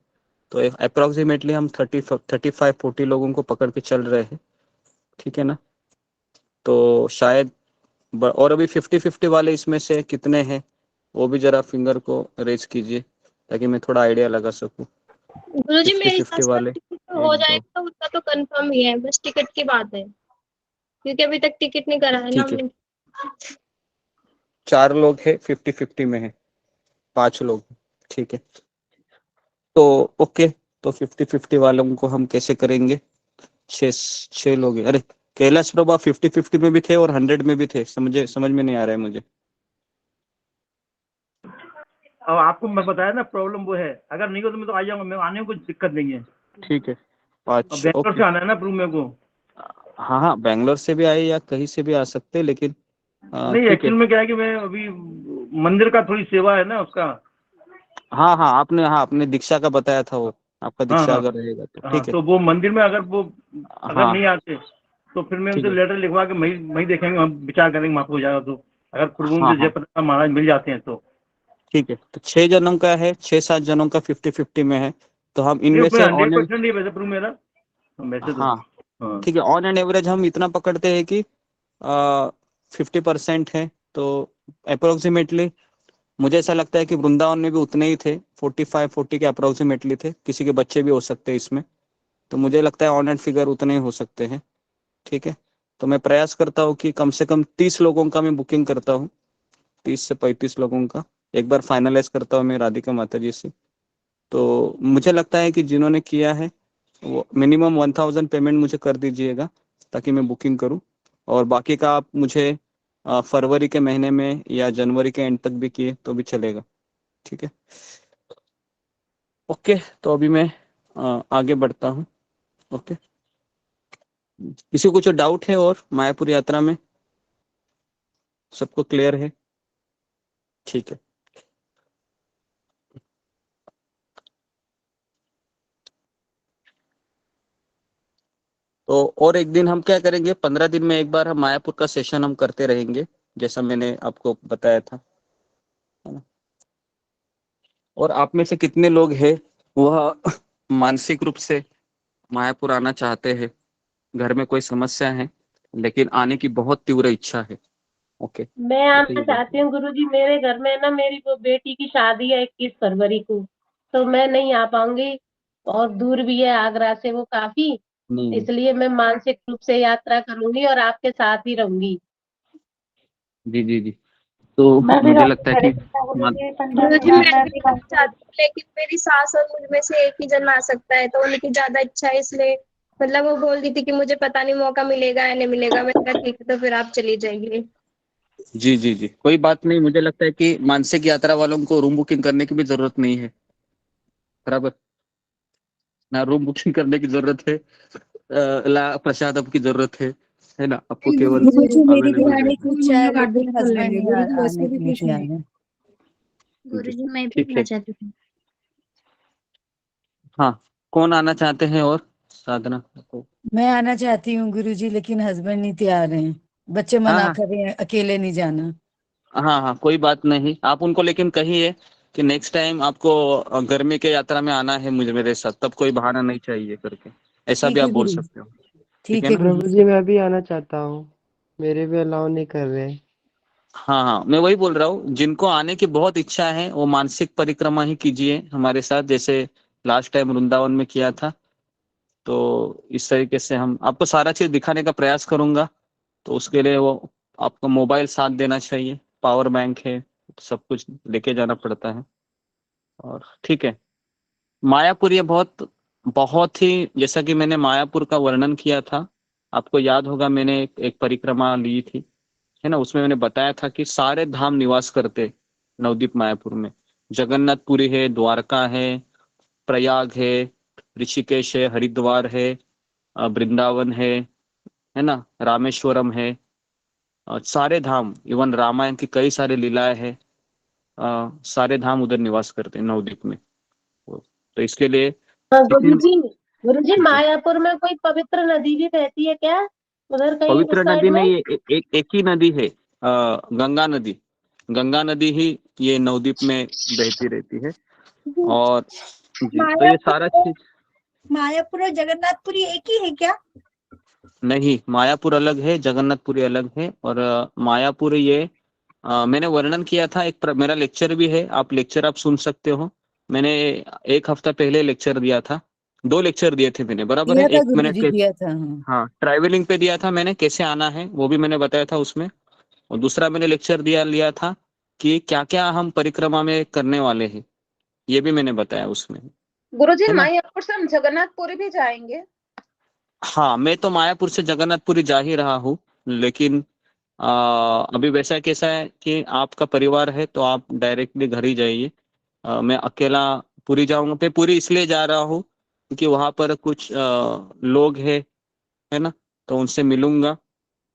तो अप्रोक्सीमेटली हम 35-40 लोगों को पकड़ के चल रहे हैं, ठीक है ना? तो शायद और अभी 50-50 वाले इसमें से कितने हैं, वो भी जरा फिंगर को रेज कीजिए, ताकि मैं थोड़ा आइडिया लगा सकूं। गुरुजी मेरे हिसाब 50-50 से वाले, टिकट तो हो 1 2, जाएगा, तो उसका तो कंफर्म ही है, बस टिकट की बात है, क्योंकि अभी तक टिकट नहीं करा है ना ठीक है। हमने। 4 लोग हैं, 50-50 में है, 5 लोग, ठीक है। तो ओके, तो 50-50 वालों को हम कैसे करेंगे? 6 लोग हैं। अरे कैलाश प्रभा 50-50 में भी थे और 100 में भी थे, समझ में नहीं आ रहा है मुझे। अब आपको मैं बताया ना, प्रॉब्लम वो है, अगर नहीं हो तो मैं तो आ जाऊंगा, मैं आने में कुछ दिक्कत नहीं है। ठीक है, अब 5, बैंगलोर ओके। से आना है ना प्रूव मेरे को। हाँ हाँ, बैंगलोर से भी आए या कहीं से भी आ सकते हैं, लेकिन नहीं, ठीक है। एक्चुअल में क्या है कि मैं अभी मंदिर का थोड़ी सेवा है ना उसका। हाँ हाँ, आपने दीक्षा का बताया था, वो आपका हाँ दीक्षा हाँ अगर रहेगा तो हाँ, ठीक है। तो वो मंदिर में अगर हाँ नहीं आते तो फिर मैं ठीक उनसे है, लेटर लिखवा के वही देखेंगे, हम विचार करेंगे वहाँ पे हो जाएगा तो। अगर प्रभु हाँ मुझे जय हाँ प्रताप महाराज मिल जाते हैं तो। ठीक है। तो 6 जनों का है, 6-7 जनों का 50-50 में है, तो हम नहीं, इनमें उसमें से ऑन एंड, 100% नहीं है वैसे प्रूव मेरा, वैसे तो। हाँ हाँ ठीक है, ऑन एंड एवरेज हम इतना पकड़ते हैं कि 50% है, तो अप्रोक्सीमेटली मुझे ऐसा लगता है कि वृंदावन में भी उतने ही थे, 45-40 के अप्रोक्सीमेटली थे, किसी के बच्चे भी हो सकते हैं इसमें, तो मुझे लगता है ऑन एंड फिगर उतने ही हो सकते हैं। ठीक है, तो मैं प्रयास करता हूँ कि कम से कम 30 लोगों का मैं बुकिंग करता हूँ, 30 से 35 लोगों का एक बार फाइनलाइज करता हूँ मैं राधिका माता जी से। तो मुझे लगता है कि जिन्होंने किया है वो मिनिमम 1000 पेमेंट मुझे कर दीजिएगा ताकि मैं बुकिंग करूं, और बाकी का आप मुझे फरवरी के महीने में या जनवरी के एंड तक भी किए तो भी चलेगा। ठीक है, ओके। तो अभी मैं आगे बढ़ता हूं। ओके, किसी को कुछ डाउट है और मायापुर यात्रा में? सबको क्लियर है? ठीक है, तो और एक दिन हम क्या करेंगे, 15 दिन में एक बार हम मायापुर का सेशन हम करते रहेंगे, जैसा मैंने आपको बताया था, है ना। और आप में से कितने लोग हैं वह मानसिक रूप से मायापुर आना चाहते हैं, घर में कोई समस्या है लेकिन आने की बहुत तीव्र इच्छा है? ओके, मैं आना चाहती हूँ गुरुजी, मेरे घर में ना मेरी वो बेटी की शादी है 21 फरवरी को, तो मैं नहीं आ पाऊंगी, और दूर भी है आगरा से वो काफी, इसलिए मैं मानसिक रूप से यात्रा करूंगी और आपके साथ ही रहूंगी। जी जी जी, तो मुझे लगता है कि गुरुजी मैं भी आना चाहती हूँ, लेकिन मेरी सास और मुझ में से एक ही जन आ सकता है, तो उनकी ज्यादा इच्छा है, इसलिए मतलब वो बोल रही थी कि मुझे पता नहीं मौका मिलेगा या नहीं मिलेगा। मैंने कहा ठीक है, तो फिर आप चली जाइए। जी जी जी, कोई बात नहीं। मुझे लगता है कि मानसिक यात्रा वालों को रूम बुकिंग करने की भी जरूरत नहीं है, बराबर ना? रूम बुकिंग करने की जरूरत है, प्रसाद की जरूरत है ना? आपको केवल मेरी भी available आने रहना। की इच्छा है, लेकिन एडजस्ट कर हस्बैंड लेंगे नहीं गुरुजी, वैसे आने भी के लिए कुछ तैयार नहीं। है। गुरुजी मैं भी ठीक आना है, चाहती हूँ। हाँ, कौन आना चाहते हैं? और साधना को? मैं आना चाहती हूँ गुरुजी, लेकिन हस्बैंड नहीं तैयार हैं, बच्चे हाँ मना हाँ कर रहे हैं, अकेले नहीं जाना। हाँ हाँ, कोई बात नहीं। आप उनको लेकिन कहिए कि नेक्स्ट टाइम आपको गर्मी के यात्रा में आना है मुझे, मेरे साथ, तब कोई बहाना नहीं चाहिए करके, ऐसा भी ठीक है आप बोल गुरुजी, सकते हो। ठीक ठीक है है ना? गुरुजी। प्रभु जी मैं भी आना चाहता हूँ, मेरे भी अलाउ नहीं कर रहे। हाँ हाँ, मैं वही बोल रहा हूँ, जिनको आने की बहुत इच्छा है वो मानसिक परिक्रमा ही कीजिए हमारे साथ, जैसे लास्ट टाइम वृंदावन में किया था। तो इस तरीके से हम आपको सारा चीज दिखाने का प्रयास करूंगा। तो उसके लिए वो आपको मोबाइल साथ देना चाहिए, पावर बैंक है, सब कुछ लेके जाना पड़ता है। और ठीक है, मायापुर ये बहुत बहुत ही, जैसा कि मैंने मायापुर का वर्णन किया था, आपको याद होगा मैंने एक परिक्रमा ली थी, है ना? उसमें मैंने बताया था कि सारे धाम निवास करते नवदीप मायापुर में। जगन्नाथपुरी है, द्वारका है, प्रयाग है, ऋषिकेश है, हरिद्वार है, वृंदावन है ना, रामेश्वरम है, सारे धाम, इवन रामायण की कई सारे लीलाएं हैं, सारे धाम उधर निवास करते हैं नवदीप में। तो इसके लिए गुरुजी, गुरुजी मायापुर में कोई पवित्र नदी भी बहती है क्या, उधर कहीं उस पवित्र नदी साइड में? नहीं, एक ही नदी है, गंगा नदी। गंगा नदी ही ये नवदीप में बहती रहती है। और जी, तो ये सारा चीज मायापुर और जगन्नाथपुरी एक ही है क्या? नहीं, मायापुर अलग है, जगन्नाथपुरी अलग है। और मायापुर ये मैंने वर्णन किया था, मेरा लेक्चर भी है, आप लेक्चर आप सुन सकते हो। मैंने 1 हफ्ता पहले लेक्चर दिया था, 2 लेक्चर दिए थे मैंने, बराबर है? दिया था 1 मिनट गुरुजी, के, दिया था। हाँ, हाँ, ट्रैवलिंग पे दिया था मैंने, कैसे आना है वो भी मैंने बताया था उसमें। और दूसरा मैंने लेक्चर लिया था कि क्या क्या हम परिक्रमा में करने वाले हैं, ये भी मैंने बताया उसमें, गुरुजी है ना? मायापुर से हम जगन्नाथपुरी भी जाएंगे। हाँ, मैं तो मायापुर से जगन्नाथपुरी जा ही रहा हूँ, लेकिन अभी वैसा कैसा है कि आपका परिवार है तो आप डायरेक्टली घर ही जाइए। मैं अकेला पुरी जाऊंगा। मैं पुरी इसलिए जा रहा हूँ क्योंकि वहां पर कुछ लोग हैं, है ना, तो उनसे मिलूंगा,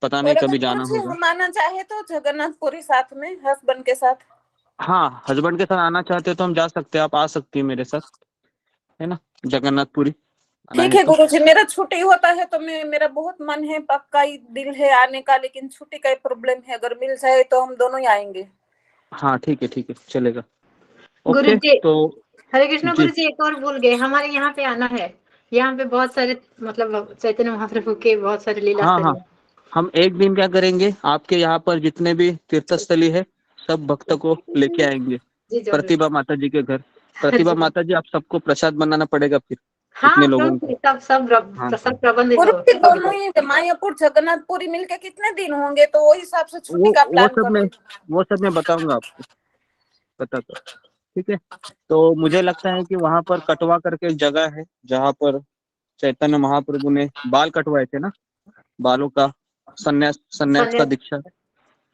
पता नहीं और अगर कभी जाना गुरुजी होगा। हम आना चाहे तो जगन्नाथपुरी साथ में हस्बैंड के साथ। हाँ, हस्बैंड के साथ आना चाहते हो तो हम जा सकते हैं, आप आ सकती है मेरे साथ, है ना, जगन्नाथपुरी आना ठीक है है तो। गुरुजी, मेरा छुट्टी होता है तो मेरा बहुत मन है, पक्का ही दिल है आने का, लेकिन छुट्टी का ही प्रॉब्लम है। अगर मिल जाए तो हम दोनों ही आएंगे। हाँ ठीक है, चलेगा। ओके, गुरुजी, तो हरे कृष्ण जी, गुरुजी, एक और भूल गए, हमारे यहाँ पे आना है। यहाँ पे बहुत सारे मतलब चैतन्य महाप्रभु के बहुत सारे लीला हाँ स्थल हाँ, है। हम एक दिन क्या करेंगे, आपके यहाँ पर जितने भी तीर्थस्थली है सब भक्त को लेके आएंगे जी जरूर। प्रतिभा माता जी के घर। प्रतिभा जी। माता जी, आप सबको प्रसाद बनाना पड़ेगा फिर हाँ इतने लोगों को। सब हाँ, प्रबंध गुरुजी दोनों ही मायापुर जगन्नाथपुरी मिलके कितने दिन होंगे, तो वो हिसाब से छुट्टी का प्लान कर लेंगे। वो सब मैं बताऊंगा आपको, बताता हूँ, ठीक है। तो मुझे लगता है कि वहां पर कटवा करके एक जगह है जहाँ पर चैतन्य महाप्रभु ने बाल कटवाए थे ना, बालों का संन्यास का दीक्षा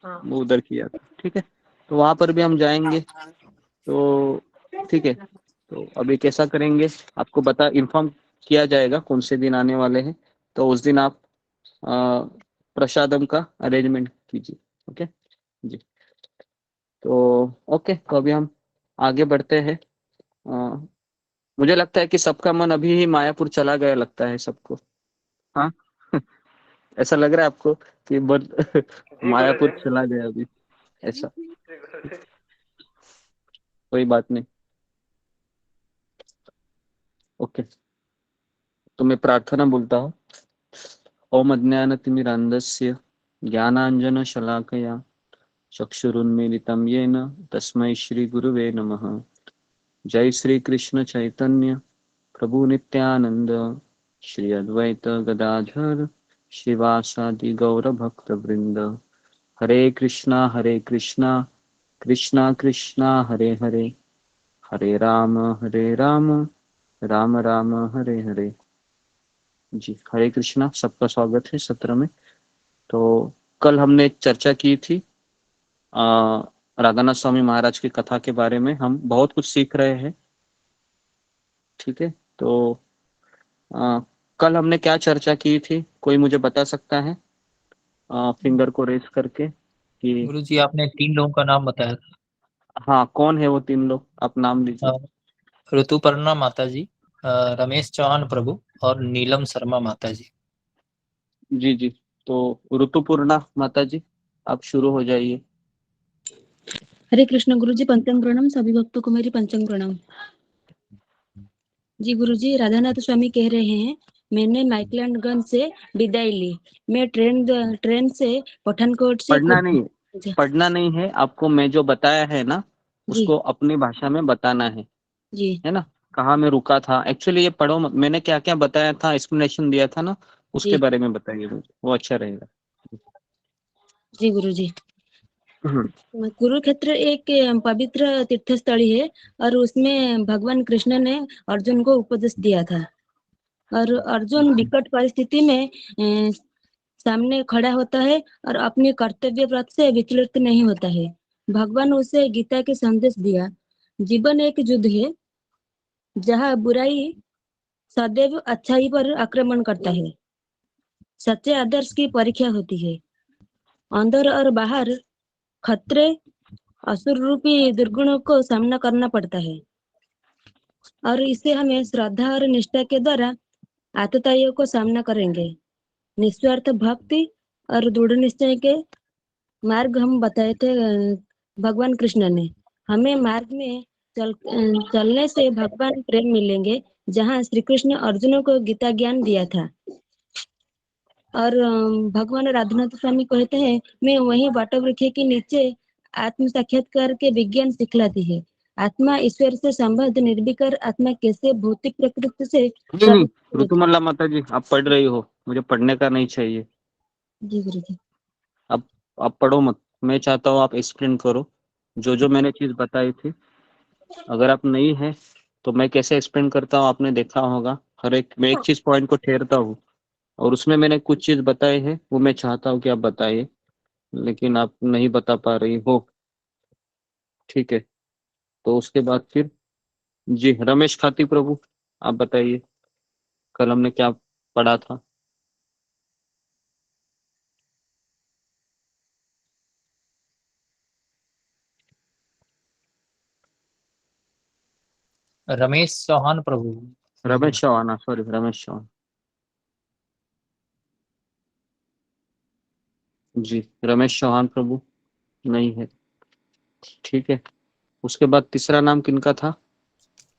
हाँ। वो उधर किया था, ठीक है। तो वहां पर भी हम जाएंगे, तो ठीक है। तो अभी कैसा करेंगे आपको इन्फॉर्म किया जाएगा कौन से दिन आने वाले हैं, तो उस दिन आप प्रसादम का अरेंजमेंट कीजिए, ओके जी। तो ओके, तो अभी हम आगे बढ़ते हैं। मुझे लगता है कि सबका मन अभी ही मायापुर चला गया लगता है सबको, हाँ ऐसा लग रहा है आपको कि मायापुर चला गया अभी ऐसा? कोई बात नहीं, ओके। तो मैं प्रार्थना बोलता हूँ। ओम अज्ञानतिमिरान्धस्य ज्ञानाञ्जनशलाकया चक्षुरुन्मीलितं येन तस्मै श्रीगुरुवे नमः। जय श्री कृष्ण चैतन्य प्रभु नित्यानंद श्री अद्वैत गदाधर श्रीवासादि गौर भक्त वृंद। हरे कृष्णा कृष्णा कृष्णा हरे हरे, हरे राम राम राम हरे हरे। जी हरे कृष्णा, सबका स्वागत है सत्र में। तो कल हमने चर्चा की थी राधानाथ स्वामी महाराज की कथा के बारे में। हम बहुत कुछ सीख रहे हैं, ठीक है। तो कल हमने क्या चर्चा की थी, कोई मुझे बता सकता है फिंगर को रेस करके कि? गुरु जी आपने 3 लोगों का नाम बताया था। हाँ, कौन है वो 3 लोग, आप नाम लीजिए। ऋतुपर्णा माता जी, रमेश चौहान प्रभु और नीलम शर्मा माता जी। जी जी, तो ऋतुपूर्णा माता जी आप शुरू हो जाइए। हरे कृष्ण गुरुजी, पंचांग प्रणाम, सभी भक्तों को मेरी पंचांग प्रणाम। जी गुरुजी, राधानाथ स्वामी कह रहे हैं, मैंने माइकलैंडगंज से विदाई ली। मैं ट्रेन से पठानकोट से पढ़ना नहीं है आपको, मैं जो बताया है ना उसको अपनी भाषा में बताना है जी, है ना। कहाँ मैं रुका था एक्चुअली, ये पढ़ो मैंने क्या क्या बताया था, एक्सप्लेनेशन दिया था ना, उसके बारे में बताइए मुझे, वो अच्छा रहेगा। जी गुरुजी। कुरुक्षेत्र एक पवित्र तीर्थस्थली है और उसमें भगवान कृष्ण ने अर्जुन को उपदेश दिया था। और अर्जुन विकट परिस्थिति में सामने खड़ा होता है और अपने कर्तव्य पथ से विचलित नहीं होता है। भगवान उसे गीता के संदेश दिया, जीवन एक युद्ध है जहाँ बुराई सदैव अच्छाई पर आक्रमण करता है। सच्चे आदर्श की परीक्षा होती है, अंदर और बाहर खतरे असुर रूपी दुर्गुणों को सामना करना पड़ता है और इसे हमें श्रद्धा और निष्ठा के द्वारा आतताइयों को सामना करेंगे। निस्वार्थ भक्ति और दृढ़ निश्चय के मार्ग हम बताए थे भगवान कृष्ण ने। हमें मार्ग में चलने से भगवान प्रेम मिलेंगे, जहाँ श्री कृष्ण अर्जुन को गीता ज्ञान दिया था। और भगवान राधानाथ स्वामी कहते हैं, मैं वही वटवृक्ष के नीचे आत्म साक्षात्कार के विज्ञान सिखलाती है। आत्मा ईश्वर से संबद्ध निर्विकार आत्मा कैसे भौतिक प्रकृति से नहीं, ऋतुमल्ला माता जी आप पढ़ रही हो, मुझे पढ़ने का नहीं चाहिए। जी गुरुजी। आप पढ़ो मत, मैं चाहता हूँ आप एक्सप्लेन करो जो मैंने चीज बताई थी। अगर आप नहीं है तो मैं कैसे एक्सप्लेन करता हूँ, आपने देखा होगा। मैं एक चीज पॉइंट को ठहरता हूँ और उसमें मैंने कुछ चीज बताई है, वो मैं चाहता हूँ कि आप बताइए, लेकिन आप नहीं बता पा रही हो, ठीक है। तो उसके बाद फिर जी रमेश खाती प्रभु आप बताइए, कल हमने क्या पढ़ा था? रमेश चौहान प्रभु। रमेश चौहान, सॉरी रमेश चौहान जी, रमेश चौहान प्रभु नहीं है, ठीक है। उसके बाद तीसरा नाम किनका था?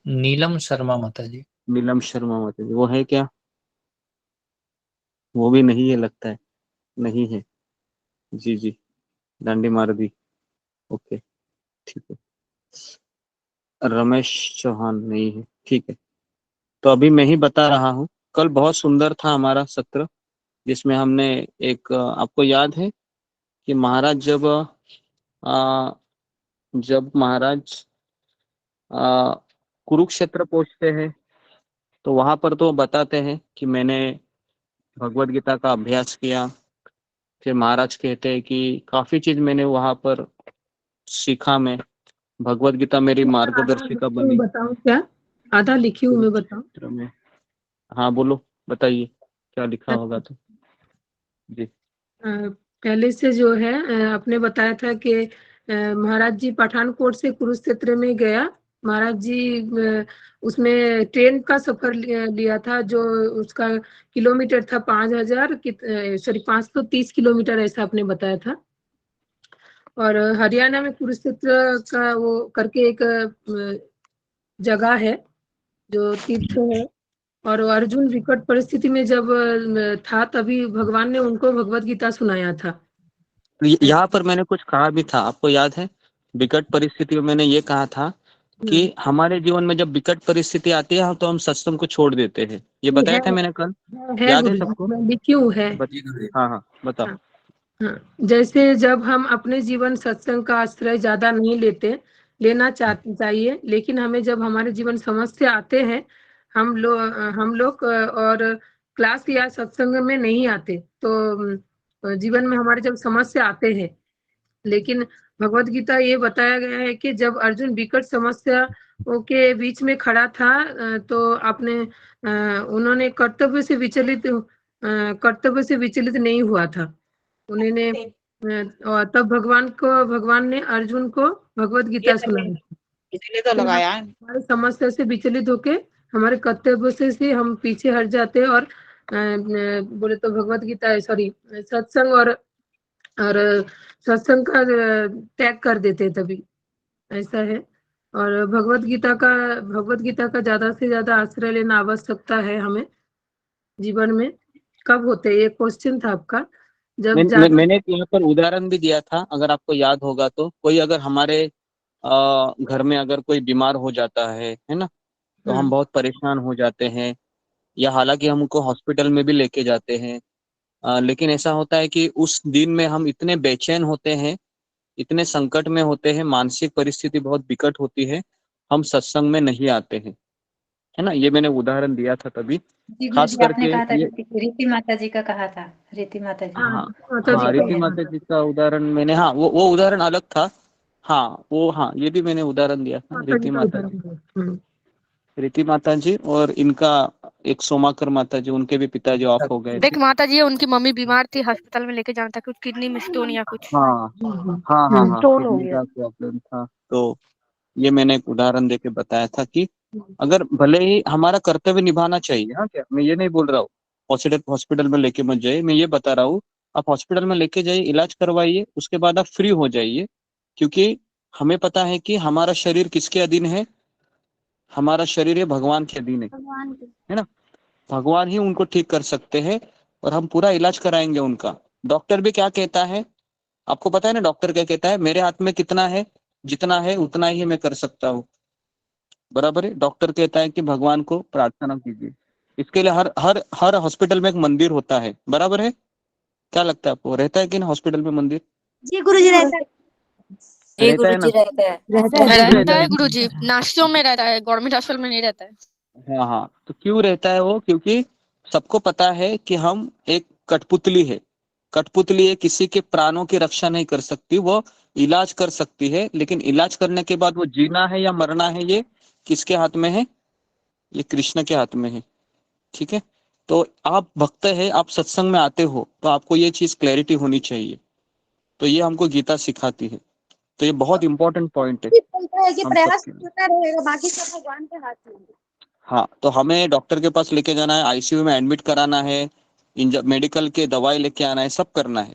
नीलम शर्मा माता जी। नीलम शर्मा माता जी, वो है क्या? वो भी नहीं है लगता है, नहीं है। जी जी, डांडी मार दी। ओके ठीक है। रमेश चौहान नहीं है, ठीक है। तो अभी मैं ही बता रहा हूँ, कल बहुत सुंदर था हमारा सत्र, जिसमें हमने एक आपको याद है कि महाराज जब महाराज कुरुक्षेत्र पहुंचते हैं तो वहां पर तो बताते हैं कि मैंने भगवत गीता का अभ्यास किया। फिर महाराज कहते हैं कि काफी चीज मैंने वहां पर सीखा, मैं भगवत गीता मेरी मार्गदर्शिका बनी। बताऊं क्या? आधा लिखी हूँ मैं, बताऊं? कुरुक्षेत्र में, हाँ बोलो, बताइए क्या लिखा होगा तो जी। पहले से जो है आपने बताया था कि महाराज जी पठानकोट से कुरुक्षेत्र में गया। महाराज जी उसमें ट्रेन का सफर लिया था, जो उसका किलोमीटर था 530 किलोमीटर, ऐसा आपने बताया था। और हरियाणा में कुरुक्षेत्र का वो करके एक जगह है जो तीर्थ है। और अर्जुन विकट परिस्थिति में जब था, तभी भगवान ने उनको भगवत गीता सुनाया था। यहाँ पर मैंने कुछ कहा भी था, आपको याद है? विकट परिस्थिति में मैंने ये कहा था कि हमारे जीवन में जब विकट परिस्थिति आती है तो हम सत्संग को छोड़ देते हैं। ये बताया था मैंने कल, याद है सबको? क्यों है? हाँ हाँ बताओ। हाँ, जैसे जब हम अपने जीवन सत्संग का आश्रय ज्यादा नहीं लेना चाहिए, लेकिन हमें जब हमारे जीवन समस्या आते हैं, हम लोग और क्लास या सत्संग में नहीं आते, तो जीवन में हमारे जब समस्या आते हैं, लेकिन भगवत गीता ये बताया गया है कि जब अर्जुन विकट समस्या के बीच में खड़ा था, तो उन्होंने कर्तव्य से विचलित नहीं हुआ था। उन्होंने और तब भगवान ने अर्जुन को भगवत गीता सुनाई, इसलिए तो लगाया है। हमारी समस्या से विचलित होके हमारे कर्तव्य से हम पीछे हट जाते हैं और बोले तो भगवत गीता सत्संग और सत्संग का त्याग कर देते हैं, तभी ऐसा है। और भगवत गीता का ज्यादा से ज्यादा आश्रय लेना आवश्यकता है हमें जीवन में। कब होते हैं? ये क्वेश्चन था आपका। जब मैंने यहाँ पर उदाहरण भी दिया था, अगर आपको याद होगा तो। कोई अगर हमारे घर में अगर कोई बीमार हो जाता है ना, तो हम बहुत परेशान हो जाते हैं, या हालांकि हम उनको हॉस्पिटल में भी लेके जाते हैं, लेकिन ऐसा होता है कि उस दिन में हम इतने बेचैन होते हैं, इतने संकट में होते हैं, मानसिक परिस्थिति बहुत विकट होती है, हम सत्संग में नहीं आते हैं, है ना। ये मैंने उदाहरण दिया था तभी, खास करके रीति माता जी का कहा था, रीति माता जी। हाँ रीति माता जी का उदाहरण मैंने, हाँ वो उदाहरण अलग था। हाँ ये भी मैंने उदाहरण दिया था, रीति माता जी। रीति माता जी और इनका एक सोमाकर माता जी, उनके भी पिताजी ऑफ हो गए। देख माता जी, उनकी मम्मी बीमार थी, अस्पताल में लेके जाना था, कुछ किडनी में स्टोन या कुछ। हाँ स्टोन हो किडनी गया। का प्रॉब्लम था। तो ये मैंने एक उदाहरण देके बताया था कि अगर भले ही हमारा कर्तव्य निभाना चाहिए, हाँ क्या, मैं ये नहीं बोल रहा हूँ हॉस्पिटल में लेके मत जाइए, मैं ये बता रहा हूँ आप हॉस्पिटल में लेके जाइए, इलाज करवाइए, उसके बाद आप फ्री हो जाइए। क्योंकि हमें पता है कि हमारा शरीर किसके अधीन है? हमारा शरीर है भगवान के अधीन है ना। भगवान ही उनको ठीक कर सकते हैं और हम पूरा इलाज कराएंगे उनका। डॉक्टर भी क्या कहता है आपको पता है ना? डॉक्टर क्या कहता है? मेरे हाथ में कितना है, जितना है उतना ही मैं कर सकता हूँ, बराबर है। डॉक्टर कहता है कि भगवान को प्रार्थना कीजिए। इसके लिए हर हॉस्पिटल में एक मंदिर होता है, बराबर है? क्या लगता है आपको, रहता है कि ना हॉस्पिटल में मंदिर? जी गुरुजी रहता है। जी रहता है ना? रहता है गुरुजी, नाश्तों में रहता है, गवर्नमेंट हॉस्पिटल में नहीं रहता है। हाँ तो क्यों रहता है वो? क्योंकि सबको पता है कि हम एक कठपुतली है। कठपुतली है, किसी के प्राणों की रक्षा नहीं कर सकती, वो इलाज कर सकती है, लेकिन इलाज करने के बाद वो जीना है या मरना है, ये किसके हाथ में है? ये कृष्ण के हाथ में है, ठीक है। तो आप भक्त है, आप सत्संग में आते हो, तो आपको ये चीज क्लैरिटी होनी चाहिए। तो ये हमको गीता सिखाती है। तो ये बहुत इंपॉर्टेंट पॉइंट है। प्रयास करता रहेगा, बाकी सब भगवान के हाथ में। हाँ, तो हमें डॉक्टर के पास लेके जाना है, आईसीयू में एडमिट कराना है, मेडिकल के दवाई लेके आना है, सब करना है।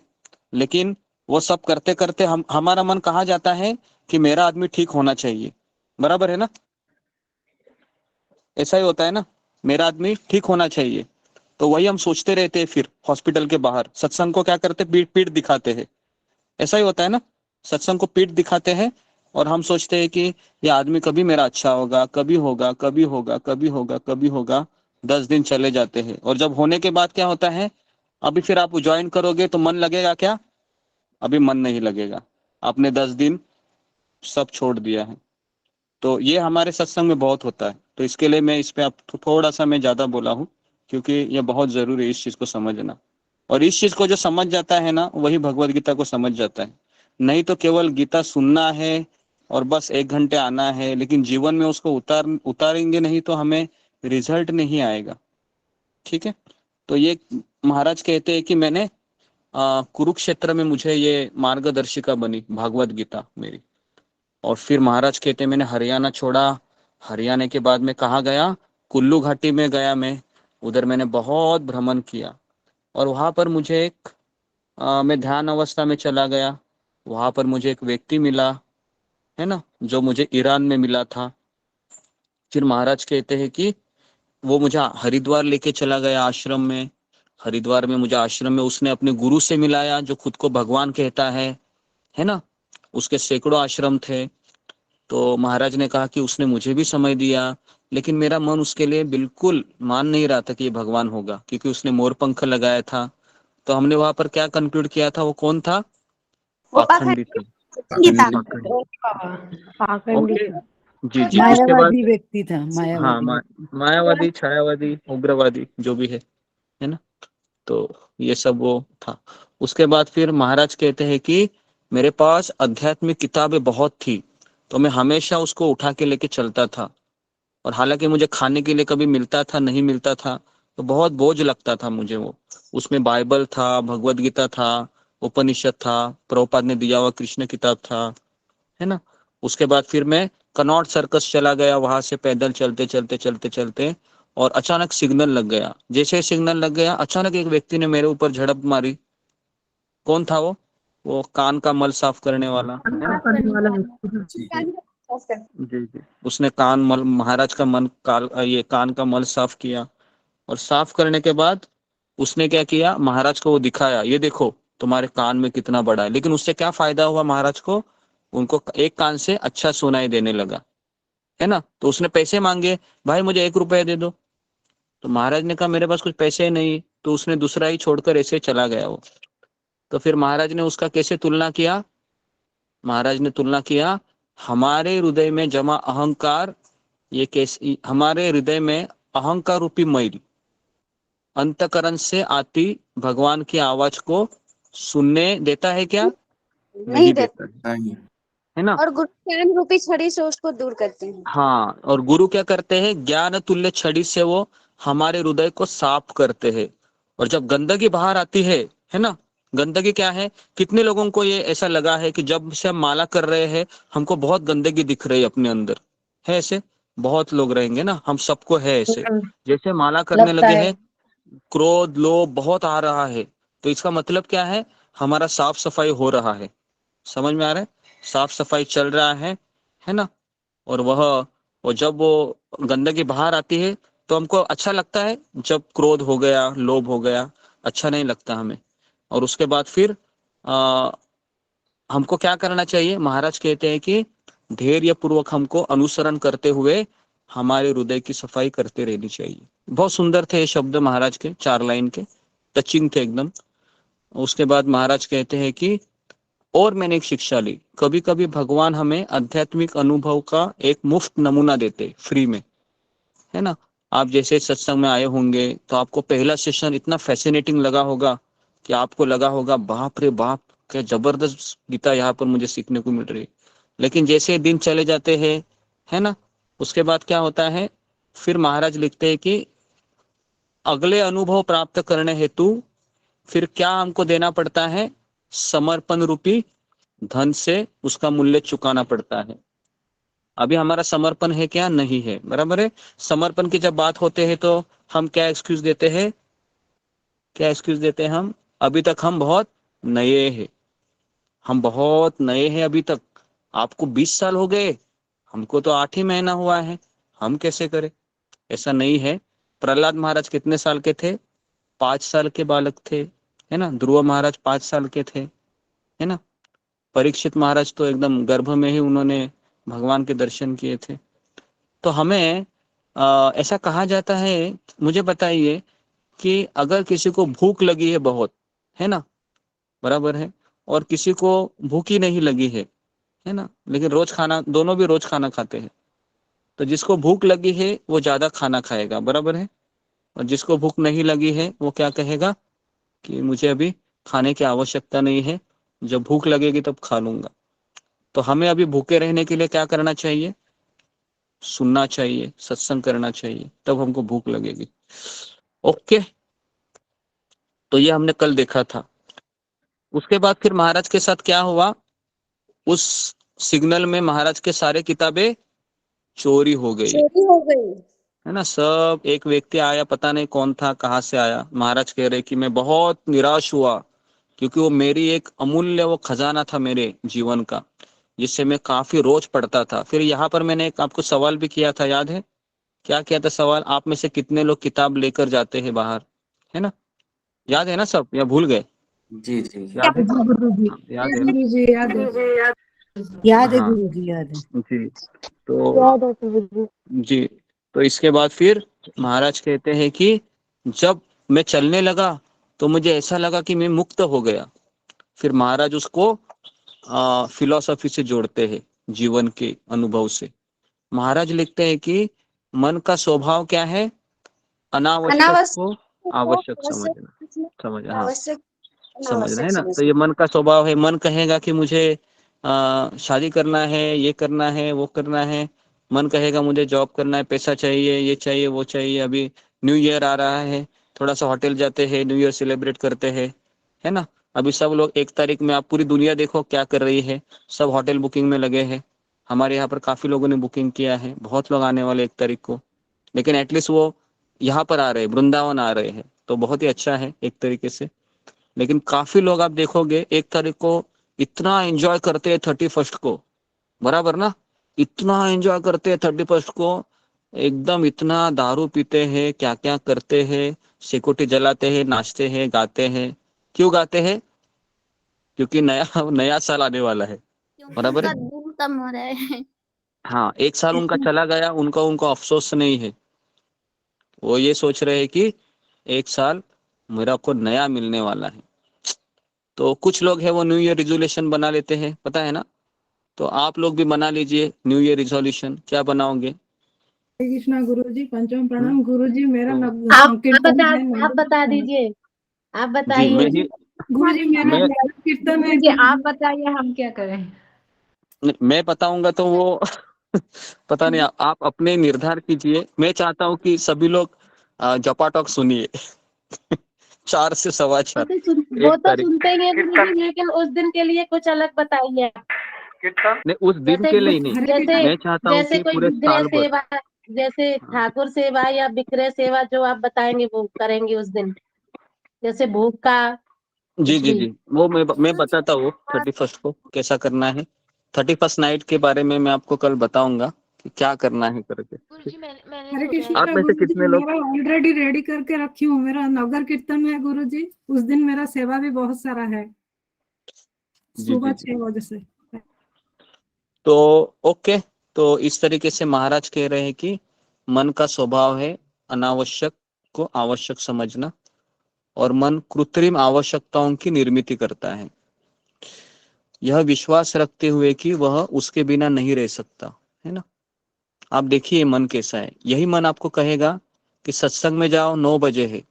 लेकिन वो सब करते करते हमारा मन कहाँ जाता है कि मेरा आदमी ठीक होना चाहिए, बराबर है ना? ऐसा ही होता है ना, मेरा आदमी ठीक होना चाहिए। तो वही हम सोचते रहते हैं, फिर हॉस्पिटल के बाहर सत्संग को क्या करते, पीठ दिखाते हैं। ऐसा ही होता है ना, सत्संग को पीठ दिखाते हैं और हम सोचते हैं कि ये आदमी कभी मेरा अच्छा होगा, कभी होगा, कभी होगा, कभी होगा, कभी होगा। 10 दिन चले जाते हैं और जब होने के बाद क्या होता है, अभी फिर आप ज्वाइन करोगे तो मन लगेगा क्या? अभी मन नहीं लगेगा, आपने 10 दिन सब छोड़ दिया है। तो ये हमारे सत्संग में बहुत होता है। तो इसके लिए मैं इस पे आप थोड़ा सा मैं ज्यादा बोला हूँ, क्योंकि ये बहुत जरूरी है इस चीज को समझना। और इस चीज को जो समझ जाता है ना, वही भगवत गीता को समझ जाता है। नहीं तो केवल गीता सुनना है और बस 1 घंटे आना है, लेकिन जीवन में उसको उतारेंगे नहीं तो हमें रिजल्ट नहीं आएगा। ठीक है। तो ये महाराज कहते हैं कि मैंने कुरुक्षेत्र में मुझे ये मार्गदर्शिका बनी भागवत गीता मेरी। और फिर महाराज कहते हैं मैंने हरियाणा छोड़ा। हरियाणा के बाद मैं कहाँ गया? कुल्लू घाटी में गया मैं। उधर मैंने बहुत भ्रमण किया और वहां पर मुझे एक मैं ध्यान अवस्था में चला गया। वहां पर मुझे एक व्यक्ति मिला, है ना, जो मुझे ईरान में मिला था। फिर महाराज कहते हैं कि वो मुझे हरिद्वार लेके चला गया आश्रम में। हरिद्वार में मुझे आश्रम में उसने अपने गुरु से मिलाया, जो खुद को भगवान कहता है ना। उसके सैकड़ों आश्रम थे। तो महाराज ने कहा कि उसने मुझे भी समय दिया, लेकिन मेरा मन उसके लिए बिल्कुल मान नहीं रहा था कि ये भगवान होगा, क्योंकि उसने मोर पंख लगाया था। तो हमने वहां पर क्या कंक्लूड किया था? वो कौन था? पाखंडी था। ओके जी जी। उसके बाद मायावादी व्यक्ति था, हाँ, मायावादी मायावादी, छायावादी, उग्रवादी, जो भी है ना। तो ये सब वो था। उसके बाद फिर महाराज कहते हैं कि मेरे पास आध्यात्मिक किताबें बहुत थी, तो मैं हमेशा उसको उठा के लेके चलता था। और हालांकि मुझे खाने के लिए कभी मिलता था, नहीं मिलता था, तो बहुत बोझ लगता था मुझे वो। उसमें बाइबल था, भगवत गीता था, उपनिषद था, प्रभुपाद ने दिया हुआ कृष्ण किताब था, है ना। उसके बाद फिर मैं कनॉट सर्कस चला गया, वहां से पैदल चलते चलते चलते चलते, और अचानक सिग्नल लग गया। जैसे सिग्नल लग गया, अचानक एक व्यक्ति ने मेरे ऊपर झड़प मारी। कौन था वो कान का मल साफ करने वाला, है ना। जी जी। उसने महाराज का ये कान का मल साफ किया। और साफ करने के बाद उसने क्या किया, महाराज को वो दिखाया, ये देखो तुम्हारे कान में कितना बड़ा है। लेकिन उससे क्या फायदा हुआ महाराज को? उनको एक कान से अच्छा सुनाई देने लगा, है ना। तो उसने पैसे मांगे, भाई मुझे 1 रुपया दे दो। तो महाराज ने कहा मेरे पास कुछ पैसे नहीं। तो उसने दूसरा ही छोड़कर ऐसे चला गया वो। तो फिर महाराज ने उसका कैसे तुलना किया? महाराज ने तुलना किया, हमारे हृदय में जमा अहंकार, ये कैसे हमारे हृदय में अहंकार रूपी मैल अंतकरण से आती भगवान की आवाज को सुनने देता है क्या? नहीं देता है ना। और गुरु ज्ञान रूपी छड़ी से उसको दूर करते हैं। हाँ, और गुरु क्या करते हैं? ज्ञान तुल्य छड़ी से वो हमारे हृदय को साफ करते हैं। और जब गंदगी बाहर आती है ना। गंदगी क्या है? कितने लोगों को ये ऐसा लगा है कि जब से हम माला कर रहे हैं हमको बहुत गंदगी दिख रही है अपने अंदर, है ऐसे? बहुत लोग रहेंगे ना, हम सबको है ऐसे। जैसे माला करने लगे हैं, क्रोध लोभ बहुत आ रहा है, तो इसका मतलब क्या है? हमारा साफ सफाई हो रहा है। समझ में आ रहा है? साफ सफाई चल रहा है ना। और जब वो गंदगी बाहर आती है तो हमको अच्छा लगता है। जब क्रोध हो गया, लोभ हो गया, अच्छा नहीं लगता हमें। और उसके बाद फिर हमको क्या करना चाहिए? महाराज कहते हैं कि धैर्य पूर्वक हमको अनुसरण करते हुए हमारे हृदय की सफाई करते रहनी चाहिए। बहुत सुंदर थे ये शब्द महाराज के, 4 लाइन के, टचिंग थे एकदम। उसके बाद महाराज कहते हैं कि और मैंने एक शिक्षा ली, कभी कभी भगवान हमें आध्यात्मिक अनुभव का एक मुफ्त नमूना देते फ्री में, है ना। आप जैसे सत्संग में आए होंगे तो आपको पहला सेशन इतना फैसिनेटिंग लगा होगा कि आपको लगा होगा बाप रे बाप, क्या जबरदस्त गीता यहाँ पर मुझे सीखने को मिल रही है। लेकिन जैसे दिन चले जाते हैं, है ना, उसके बाद क्या होता है? फिर महाराज लिखते हैं कि अगले अनुभव प्राप्त करने हेतु फिर क्या हमको देना पड़ता है? समर्पण रूपी धन से उसका मूल्य चुकाना पड़ता है। अभी हमारा समर्पण है क्या? नहीं है। बराबर है। समर्पण की जब बात होते हैं तो हम क्या एक्सक्यूज देते हैं? क्या एक्सक्यूज देते हैं हम? अभी तक हम बहुत नए हैं, हम बहुत नए हैं अभी तक। आपको 20 साल हो गए, हमको तो 8 ही महीना हुआ है, हम कैसे करें? ऐसा नहीं है। प्रहलाद महाराज कितने साल के थे? 5 साल के बालक थे, है ना। ध्रुव महाराज 5 साल के थे, है ना। परीक्षित महाराज तो एकदम गर्भ में ही उन्होंने भगवान के दर्शन किए थे। तो हमें ऐसा कहा जाता है, मुझे बताइए कि अगर किसी को भूख लगी है बहुत, है ना, बराबर है, और किसी को भूख ही नहीं लगी है ना, लेकिन रोज खाना, दोनों भी रोज खाना खाते हैं, तो जिसको भूख लगी है वो ज्यादा खाना खाएगा, बराबर है, और जिसको भूख नहीं लगी है वो क्या कहेगा कि मुझे अभी खाने की आवश्यकता नहीं है, जब भूख लगेगी तब खा लूंगा। तो हमें अभी भूखे रहने के लिए क्या करना चाहिए? सुनना चाहिए, सत्संग करना चाहिए, तब हमको भूख लगेगी। ओके, तो ये हमने कल देखा था। उसके बाद फिर महाराज के साथ क्या हुआ? उस सिग्नल में महाराज के सारे किताबें चोरी हो गई, है ना। सब, एक व्यक्ति आया, पता नहीं कौन था, कहाँ से आया। महाराज कह रहे कि मैं बहुत निराश हुआ, क्योंकि वो मेरी एक अमूल्य वो खजाना था मेरे जीवन का, जिससे मैं काफी रोज पढ़ता था। फिर यहाँ पर मैंने एक आपको सवाल भी किया था, याद है? क्या किया था सवाल? आप में से कितने लोग किताब लेकर जाते हैं बाहर, है ना? याद है ना सब, या भूल गए? जी जी याद है? गुरुजी, याद है ना? गुरुजी याद है। याद है हाँ गुरुजी, याद है। जी। तो जी, तो इसके बाद फिर महाराज कहते हैं कि जब मैं चलने लगा तो मुझे ऐसा लगा कि मैं मुक्त हो गया। फिर महाराज उसको फिलॉसफी से जोड़ते हैं, जीवन के अनुभव से। महाराज लिखते हैं कि मन का स्वभाव क्या है? अनावश्यक को आवश्यक समझना, हाँ, समझना, है ना। तो ये मन का स्वभाव है। मन कहेगा कि मुझे शादी करना है, ये करना है, वो करना है। मन कहेगा मुझे जॉब करना है, पैसा चाहिए, ये चाहिए, वो चाहिए। अभी न्यू ईयर आ रहा है, थोड़ा सा होटल जाते हैं, न्यू ईयर सेलिब्रेट करते हैं, है ना। अभी सब लोग 1 तारीख में, आप पूरी दुनिया देखो क्या कर रही है, सब होटल बुकिंग में लगे हैं। हमारे यहाँ पर काफी लोगों ने बुकिंग किया है, बहुत लोग आने वाले 1 तारीख को, लेकिन एटलीस्ट वो यहाँ पर आ रहे हैं, वृंदावन आ रहे हैं, तो बहुत ही अच्छा है एक तरीके से। लेकिन काफी लोग आप देखोगे 1 तारीख को इतना एंजॉय करते हैं 31st को, बराबर ना, इतना एंजॉय करते हैं 31st को, एकदम इतना दारू पीते हैं, क्या क्या करते हैं, सिक्योरिटी जलाते हैं, नाचते हैं, गाते हैं। क्यों गाते हैं? क्योंकि नया साल आने वाला है, बराबर है। दिन कम हो रहा है। हाँ, 1 साल उनका चला गया, उनको अफसोस नहीं है। वो ये सोच रहे हैं कि 1 साल मेरा को नया मिलने वाला है। तो कुछ लोग हैं वो न्यू ईयर रिजोल्यूशन बना लेते हैं, पता है ना। तो आप लोग भी बना लीजिए न्यू ईयर रिजोल्यूशन। क्या बनाओगे? हरे कृष्णा गुरुजी, पंचम प्रणाम गुरुजी। मेरा आप बता दीजिए, आप जी, बताइए। मैं ही गुरुजी मेरा मैं कीर्तन है। जी आप बताइए, हम क्या करें? मैं बताऊंगा तो वो पता नहीं, आप अपने निर्धार कीजिए। मैं चाहता हूँ कि सभी लोग जपाटॉक सुनिए 4 से 4:15 वो 1 तो तारीख। सुनते ही हैं गुरुजी, लेकिन उस दिन के लिए कुछ अलग बताइए। नहीं, उस दिन जैसे के लिए नहीं, जैसे मैं चाहता हूँ जैसे कि कोई पूरे विग्रह साल भर। सेवा, जैसे ठाकुर सेवा या विग्रह सेवा जो आप बताएंगे वो करेंगे उस दिन, जैसे भोग का जी कुछ जी भी। जी, वो मैं बताता हूँ 31st को कैसा करना है। 31st नाइट के बारे में मैं आपको कल बताऊंगा कि क्या करना है करके। गुरुजी मैंने हरे सोचा है कृष्णा आप में से गुरुजी, कितने लोग? मेरा ऑलरेडी रेडी करके रखी हूँ। मेरा नगर कीर्तन है गुरुजी, उस दिन मेरा सेवा भी बहुत सारा है, जी सुबह जी जी। 6 बजे से। तो ओके, तो इस तरीके से महाराज कह रहे हैं कि मन का स्वभाव है अनावश्यक को आवश्यक समझना, और मन कृत्रिम आवश्यकताओं की निर्मित करता है, यह विश्वास रखते हुए कि वह उसके बिना नहीं रह सकता, है ना। आप देखिए मन कैसा है। यही मन आपको कहेगा कि सत्संग में जाओ, 9 बजे है,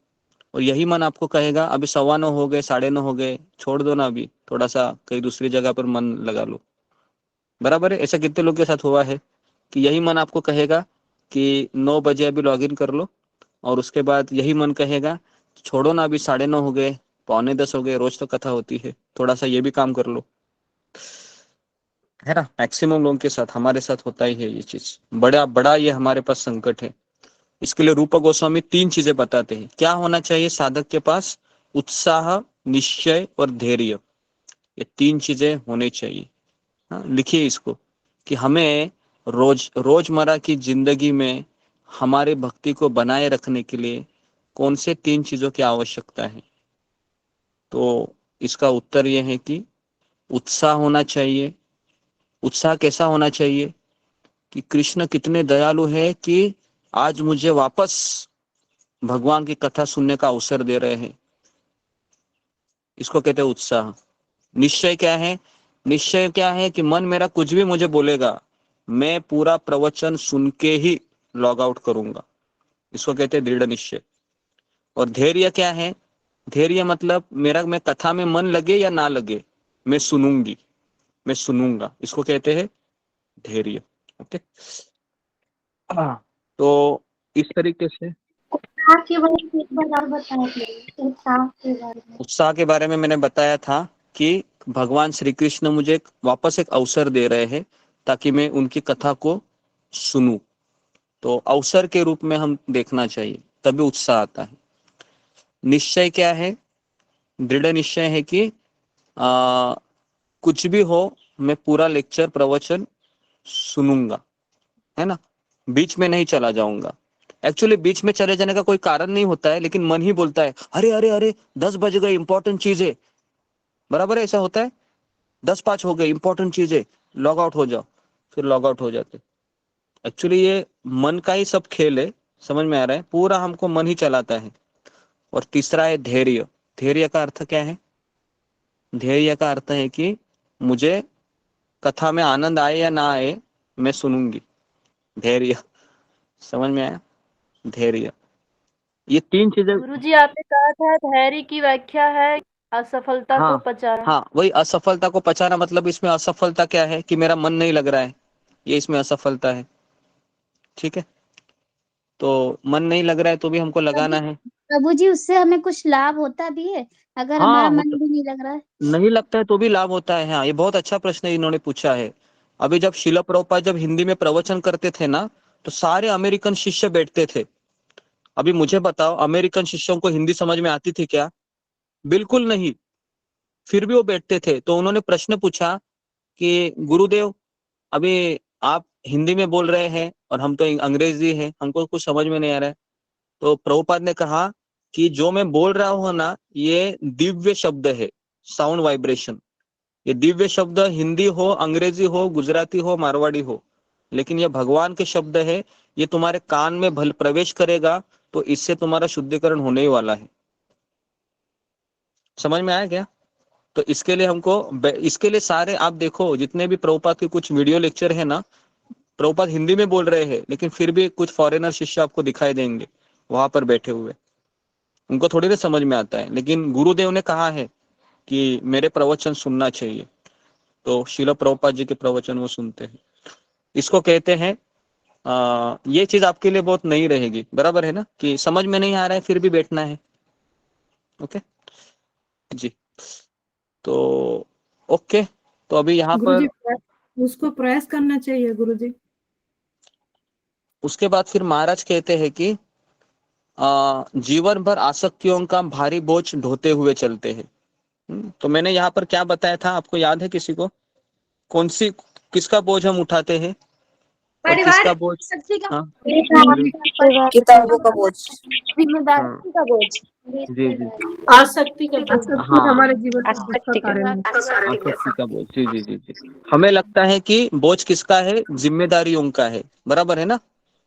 और यही मन आपको कहेगा अभी 9:15 हो गए, 9:30 हो गए, छोड़ दो ना, अभी थोड़ा सा कहीं दूसरी जगह पर मन लगा लो, बराबर है। ऐसा कितने लोग के साथ हुआ है कि यही मन आपको कहेगा कि 9 बजे अभी लॉग इन कर लो, और उसके बाद यही मन कहेगा छोड़ो ना, अभी 9:30 हो गए, 9:45 हो गए, रोज तो कथा होती है, थोड़ा सा ये भी काम कर लो, है ना। मैक्सिमम लोगों के साथ, हमारे साथ होता ही है ये चीज। बड़ा बड़ा ये हमारे पास संकट है। इसके लिए रूप गोस्वामी 3 चीजें बताते हैं। क्या होना चाहिए साधक के पास? उत्साह, निश्चय और धैर्य, ये 3 चीजें होनी चाहिए। हाँ, लिखिए इसको कि हमें रोजमर्रा की जिंदगी में हमारे भक्ति को बनाए रखने के लिए कौन से 3 चीजों की आवश्यकता है। तो इसका उत्तर यह है कि उत्साह होना चाहिए। उत्साह कैसा होना चाहिए कि कृष्ण कितने दयालु है कि आज मुझे वापस भगवान की कथा सुनने का अवसर दे रहे हैं। इसको कहते हैं उत्साह। निश्चय क्या है? निश्चय क्या है कि मन मेरा कुछ भी मुझे बोलेगा, मैं पूरा प्रवचन सुन के ही लॉग आउट करूंगा। इसको कहते हैं दृढ़ निश्चय। और धैर्य क्या है? धैर्य मतलब मैं कथा में मन लगे या ना लगे, मैं सुनूंगी, मैं सुनूंगा। इसको कहते हैं धैर्य। ओके, तो इस तरीके से उत्साह के बारे में एक बार और बताएं प्लीज। उत्साह के बारे में। उत्साह के बारे में मैंने बताया था कि भगवान श्री कृष्ण मुझे वापस एक अवसर दे रहे हैं ताकि मैं उनकी कथा को सुनूं। तो अवसर के रूप में हम देखना चाहिए, तभी उत्साह आता है। निश्चय क्या है? दृढ़ निश्चय है कि कुछ भी हो मैं पूरा लेक्चर प्रवचन सुनूंगा, है ना, बीच में नहीं चला जाऊंगा। एक्चुअली बीच में चले जाने का कोई कारण नहीं होता है, लेकिन मन ही बोलता है अरे अरे अरे 10 बज गए, इंपॉर्टेंट चीज है। बराबर है, ऐसा होता है। 10:05 हो गए, इंपॉर्टेंट चीज है, लॉग आउट हो जाओ, फिर लॉग आउट हो जाते। एक्चुअली ये मन का ही सब खेल है, समझ में आ रहा है, पूरा हमको मन ही चलाता है। और तीसरा है धैर्य। धैर्य का अर्थ क्या है? धैर्य का अर्थ है कि मुझे कथा में आनंद आए या ना आए, मैं सुनूंगी। धैर्य, समझ में आया? धैर्य, ये 3 चीजें। गुरुजी आपने कहा था धैर्य की व्याख्या है असफलता को पचाना। हाँ, वही असफलता को पचाना। मतलब इसमें असफलता क्या है कि मेरा मन नहीं लग रहा है, ये इसमें असफलता है। ठीक है, तो मन नहीं लग रहा है तो भी हमको लगाना है। प्रभु जी उससे हमें कुछ लाभ होता भी है अगर हमारा मन भी नहीं लग रहा है? नहीं लगता है तो भी लाभ होता है। हाँ, ये बहुत अच्छा प्रश्न इन्होंने पूछा है। अभी जब शिला प्रभुपाद जब हिंदी में प्रवचन करते थे ना, तो सारे अमेरिकन शिष्य बैठते थे। अभी मुझे बताओ, अमेरिकन शिष्यों को हिंदी समझ में आती थी क्या? बिल्कुल नहीं। फिर भी वो बैठते थे। तो उन्होंने प्रश्न पूछा कि गुरुदेव, अभी आप हिंदी में बोल रहे हैं और हम तो अंग्रेजी है, हमको कुछ समझ में नहीं आ रहा है। तो प्रभुपाद ने कहा कि जो मैं बोल रहा हूं ना, ये दिव्य शब्द है, साउंड वाइब्रेशन। ये दिव्य शब्द हिंदी हो, अंग्रेजी हो, गुजराती हो, मारवाड़ी हो, लेकिन ये भगवान के शब्द है। ये तुम्हारे कान में भल प्रवेश करेगा तो इससे तुम्हारा शुद्धिकरण होने ही वाला है। समझ में आया क्या? तो इसके लिए हमको, इसके लिए सारे आप देखो जितने भी प्रभुपाद के कुछ वीडियो लेक्चर है ना, प्रभुपाद हिंदी में बोल रहे हैं, लेकिन फिर भी कुछ फॉरेनर शिष्य आपको दिखाई देंगे वहां पर बैठे हुए। उनको थोड़ी ना समझ में आता है, लेकिन गुरुदेव ने कहा है कि मेरे प्रवचन सुनना चाहिए, तो शिला प्रभुपाद जी के प्रवचन वो सुनते हैं। इसको कहते हैं ये चीज आपके लिए बहुत नई रहेगी। बराबर है ना, कि समझ में नहीं आ रहा है फिर भी बैठना है। ओके जी, तो ओके, तो अभी यहाँ पर उसको प्रयास करना चाहिए गुरुजी। उसके बाद फिर महाराज कहते हैं कि जीवन भर आसक्तियों का भारी बोझ ढोते हुए चलते हैं। तो मैंने यहाँ पर क्या बताया था, आपको याद है किसी को? किसका बोझ हम उठाते हैं और किसका बोझ? किताबों का बोझ, जिम्मेदारी का बोझ, जी जी, आसक्ति का बोझ। हाँ, हमारे जीवन में आसक्ति का बोझ। जी जी जी जी, हमें लगता है कि बोझ किसका है? जिम्मेदारियों का है। बराबर है ना?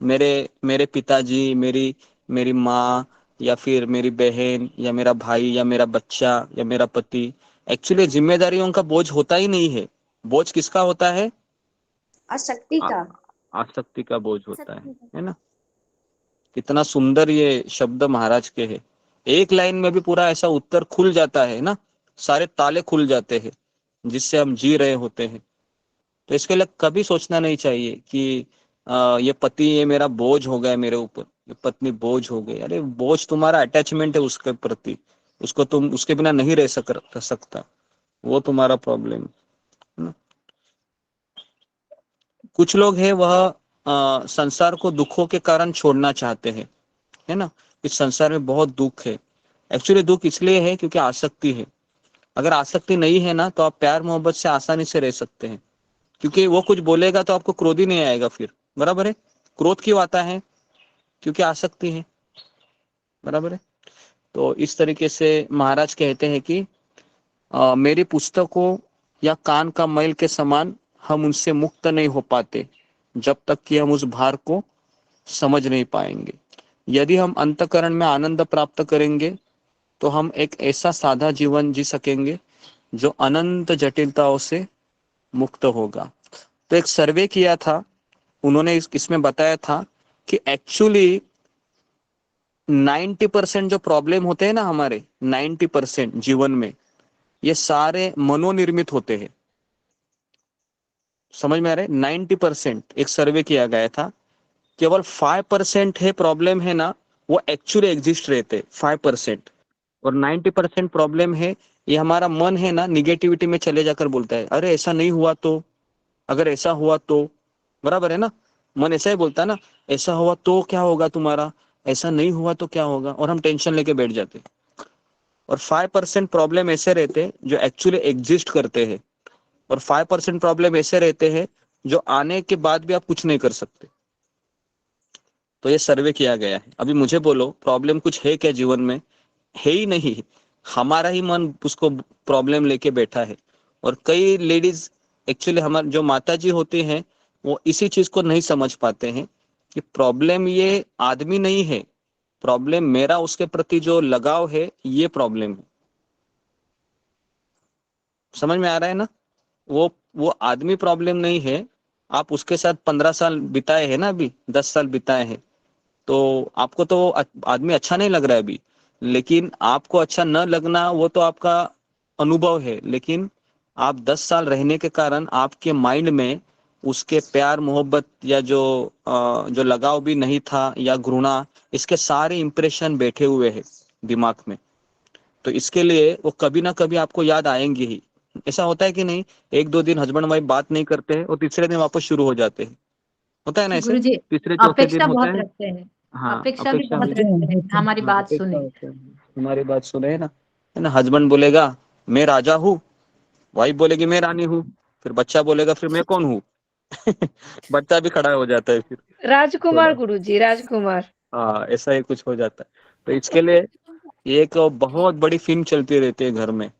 मेरे पिताजी, मेरी माँ, या फिर मेरी बहन, या मेरा भाई, या मेरा बच्चा, या मेरा पति। एक्चुअली जिम्मेदारियों का बोझ होता ही नहीं है। बोझ किसका होता है? आसक्ति का, आसक्ति का बोझ होता है ना? कितना सुंदर ये शब्द महाराज के है। एक लाइन में भी पूरा ऐसा उत्तर खुल जाता है ना, सारे ताले खुल जाते हैं जिससे हम जी रहे होते हैं। तो इसके लिए कभी सोचना नहीं चाहिए कि ये पति ये मेरा बोझ हो गया मेरे ऊपर, ये पत्नी बोझ हो गई। अरे बोझ तुम्हारा अटैचमेंट है उसके प्रति, उसको तुम उसके बिना नहीं रह सकता, वो तुम्हारा प्रॉब्लम है ना। कुछ लोग हैं वह संसार को दुखों के कारण छोड़ना चाहते हैं, है ना। इस संसार में बहुत दुख है। एक्चुअली दुख इसलिए है क्योंकि आसक्ति है। अगर आसक्ति नहीं है ना, तो आप प्यार मोहब्बत से आसानी से रह सकते हैं, क्योंकि वो कुछ बोलेगा तो आपको क्रोध ही नहीं आएगा फिर। बराबर है? क्रोध क्यों आता है? क्योंकि आसक्ति है। बराबर है? तो इस तरीके से महाराज कहते हैं कि मेरी पुस्तकों या कान का मैल के समान हम उनसे मुक्त नहीं हो पाते जब तक कि हम उस भार को समझ नहीं पाएंगे। यदि हम अंतःकरण में आनंद प्राप्त करेंगे तो हम एक ऐसा सादा जीवन जी सकेंगे जो अनंत जटिलताओं से मुक्त होगा। तो एक सर्वे किया था, उन्होंने इसमें बताया था कि एक्चुअली 90% जो प्रॉब्लम होते हैं ना हमारे, 90% जीवन में, ये सारे मनोनिर्मित होते हैं। समझ में आ रहा है? 90% एक सर्वे किया गया था, केवल 5% है प्रॉब्लम है ना, वो एक्चुअली एग्जिस्ट रहते 5%, और 90% प्रॉब्लम है ये हमारा मन है ना, निगेटिविटी में चले जाकर बोलता है अरे ऐसा नहीं हुआ तो, अगर ऐसा हुआ तो, बराबर है ना, मन ऐसा ही बोलता है ना, ऐसा हुआ तो क्या होगा तुम्हारा, ऐसा नहीं हुआ तो क्या होगा, और हम टेंशन लेके बैठ जाते। और 5% प्रॉब्लम ऐसे रहते जो एक्चुअली एग्जिस्ट करते हैं, और 5% प्रॉब्लम ऐसे रहते हैं जो आने के बाद भी आप कुछ नहीं कर सकते। तो ये सर्वे किया गया है। अभी मुझे बोलो प्रॉब्लम कुछ है क्या जीवन में? है ही नहीं, हमारा ही मन उसको प्रॉब्लम लेके बैठा है। और कई लेडीज एक्चुअली हमारे जो माता जी होती हैं वो इसी चीज को नहीं समझ पाते हैं कि प्रॉब्लम ये आदमी नहीं है, प्रॉब्लम मेरा उसके प्रति जो लगाव है ये प्रॉब्लम है। समझ में आ रहा है ना? वो आदमी प्रॉब्लम नहीं है, आप उसके साथ 15 साल बिताए हैं ना, अभी 10 साल बिताए हैं, तो आपको तो आदमी अच्छा नहीं लग रहा है अभी, लेकिन आपको अच्छा न लगना वो तो आपका अनुभव है, लेकिन आप 10 साल रहने के कारण आपके माइंड में उसके प्यार मोहब्बत या जो लगाव भी नहीं था या घृणा, इसके सारे इंप्रेशन बैठे हुए हैं दिमाग में। तो इसके लिए वो कभी ना कभी आपको याद आएंगे ही। ऐसा होता है कि नहीं, 1-2 दिन हस्बैंड वाइफ बात नहीं करते हैं और तीसरे दिन वापस शुरू हो जाते हैं, होता है ना ऐसे? गुरुजी तीसरे चौथे दिन अपेक्षा होता बहुत है। रखते हैं, हाँ, अपेक्षा भी अपेक्षा बहुत होती रखते हैं हमारी हाँ, बात अपेक्षा सुने। होती है, हमारी बात सुने है ना, हस्बैंड बोलेगा मैं राजा हूँ, वाइफ बोलेगी मैं रानी हूँ, फिर बच्चा बोलेगा फिर मैं कौन हूँ? बच्चा भी खड़ा हो जाता है फिर राजकुमार थोड़ा। गुरुजी, राजकुमार। हाँ, ऐसा ही कुछ हो जाता है। तो इसके लिए एक बहुत बड़ी फिल्म चलती रहती है घर में,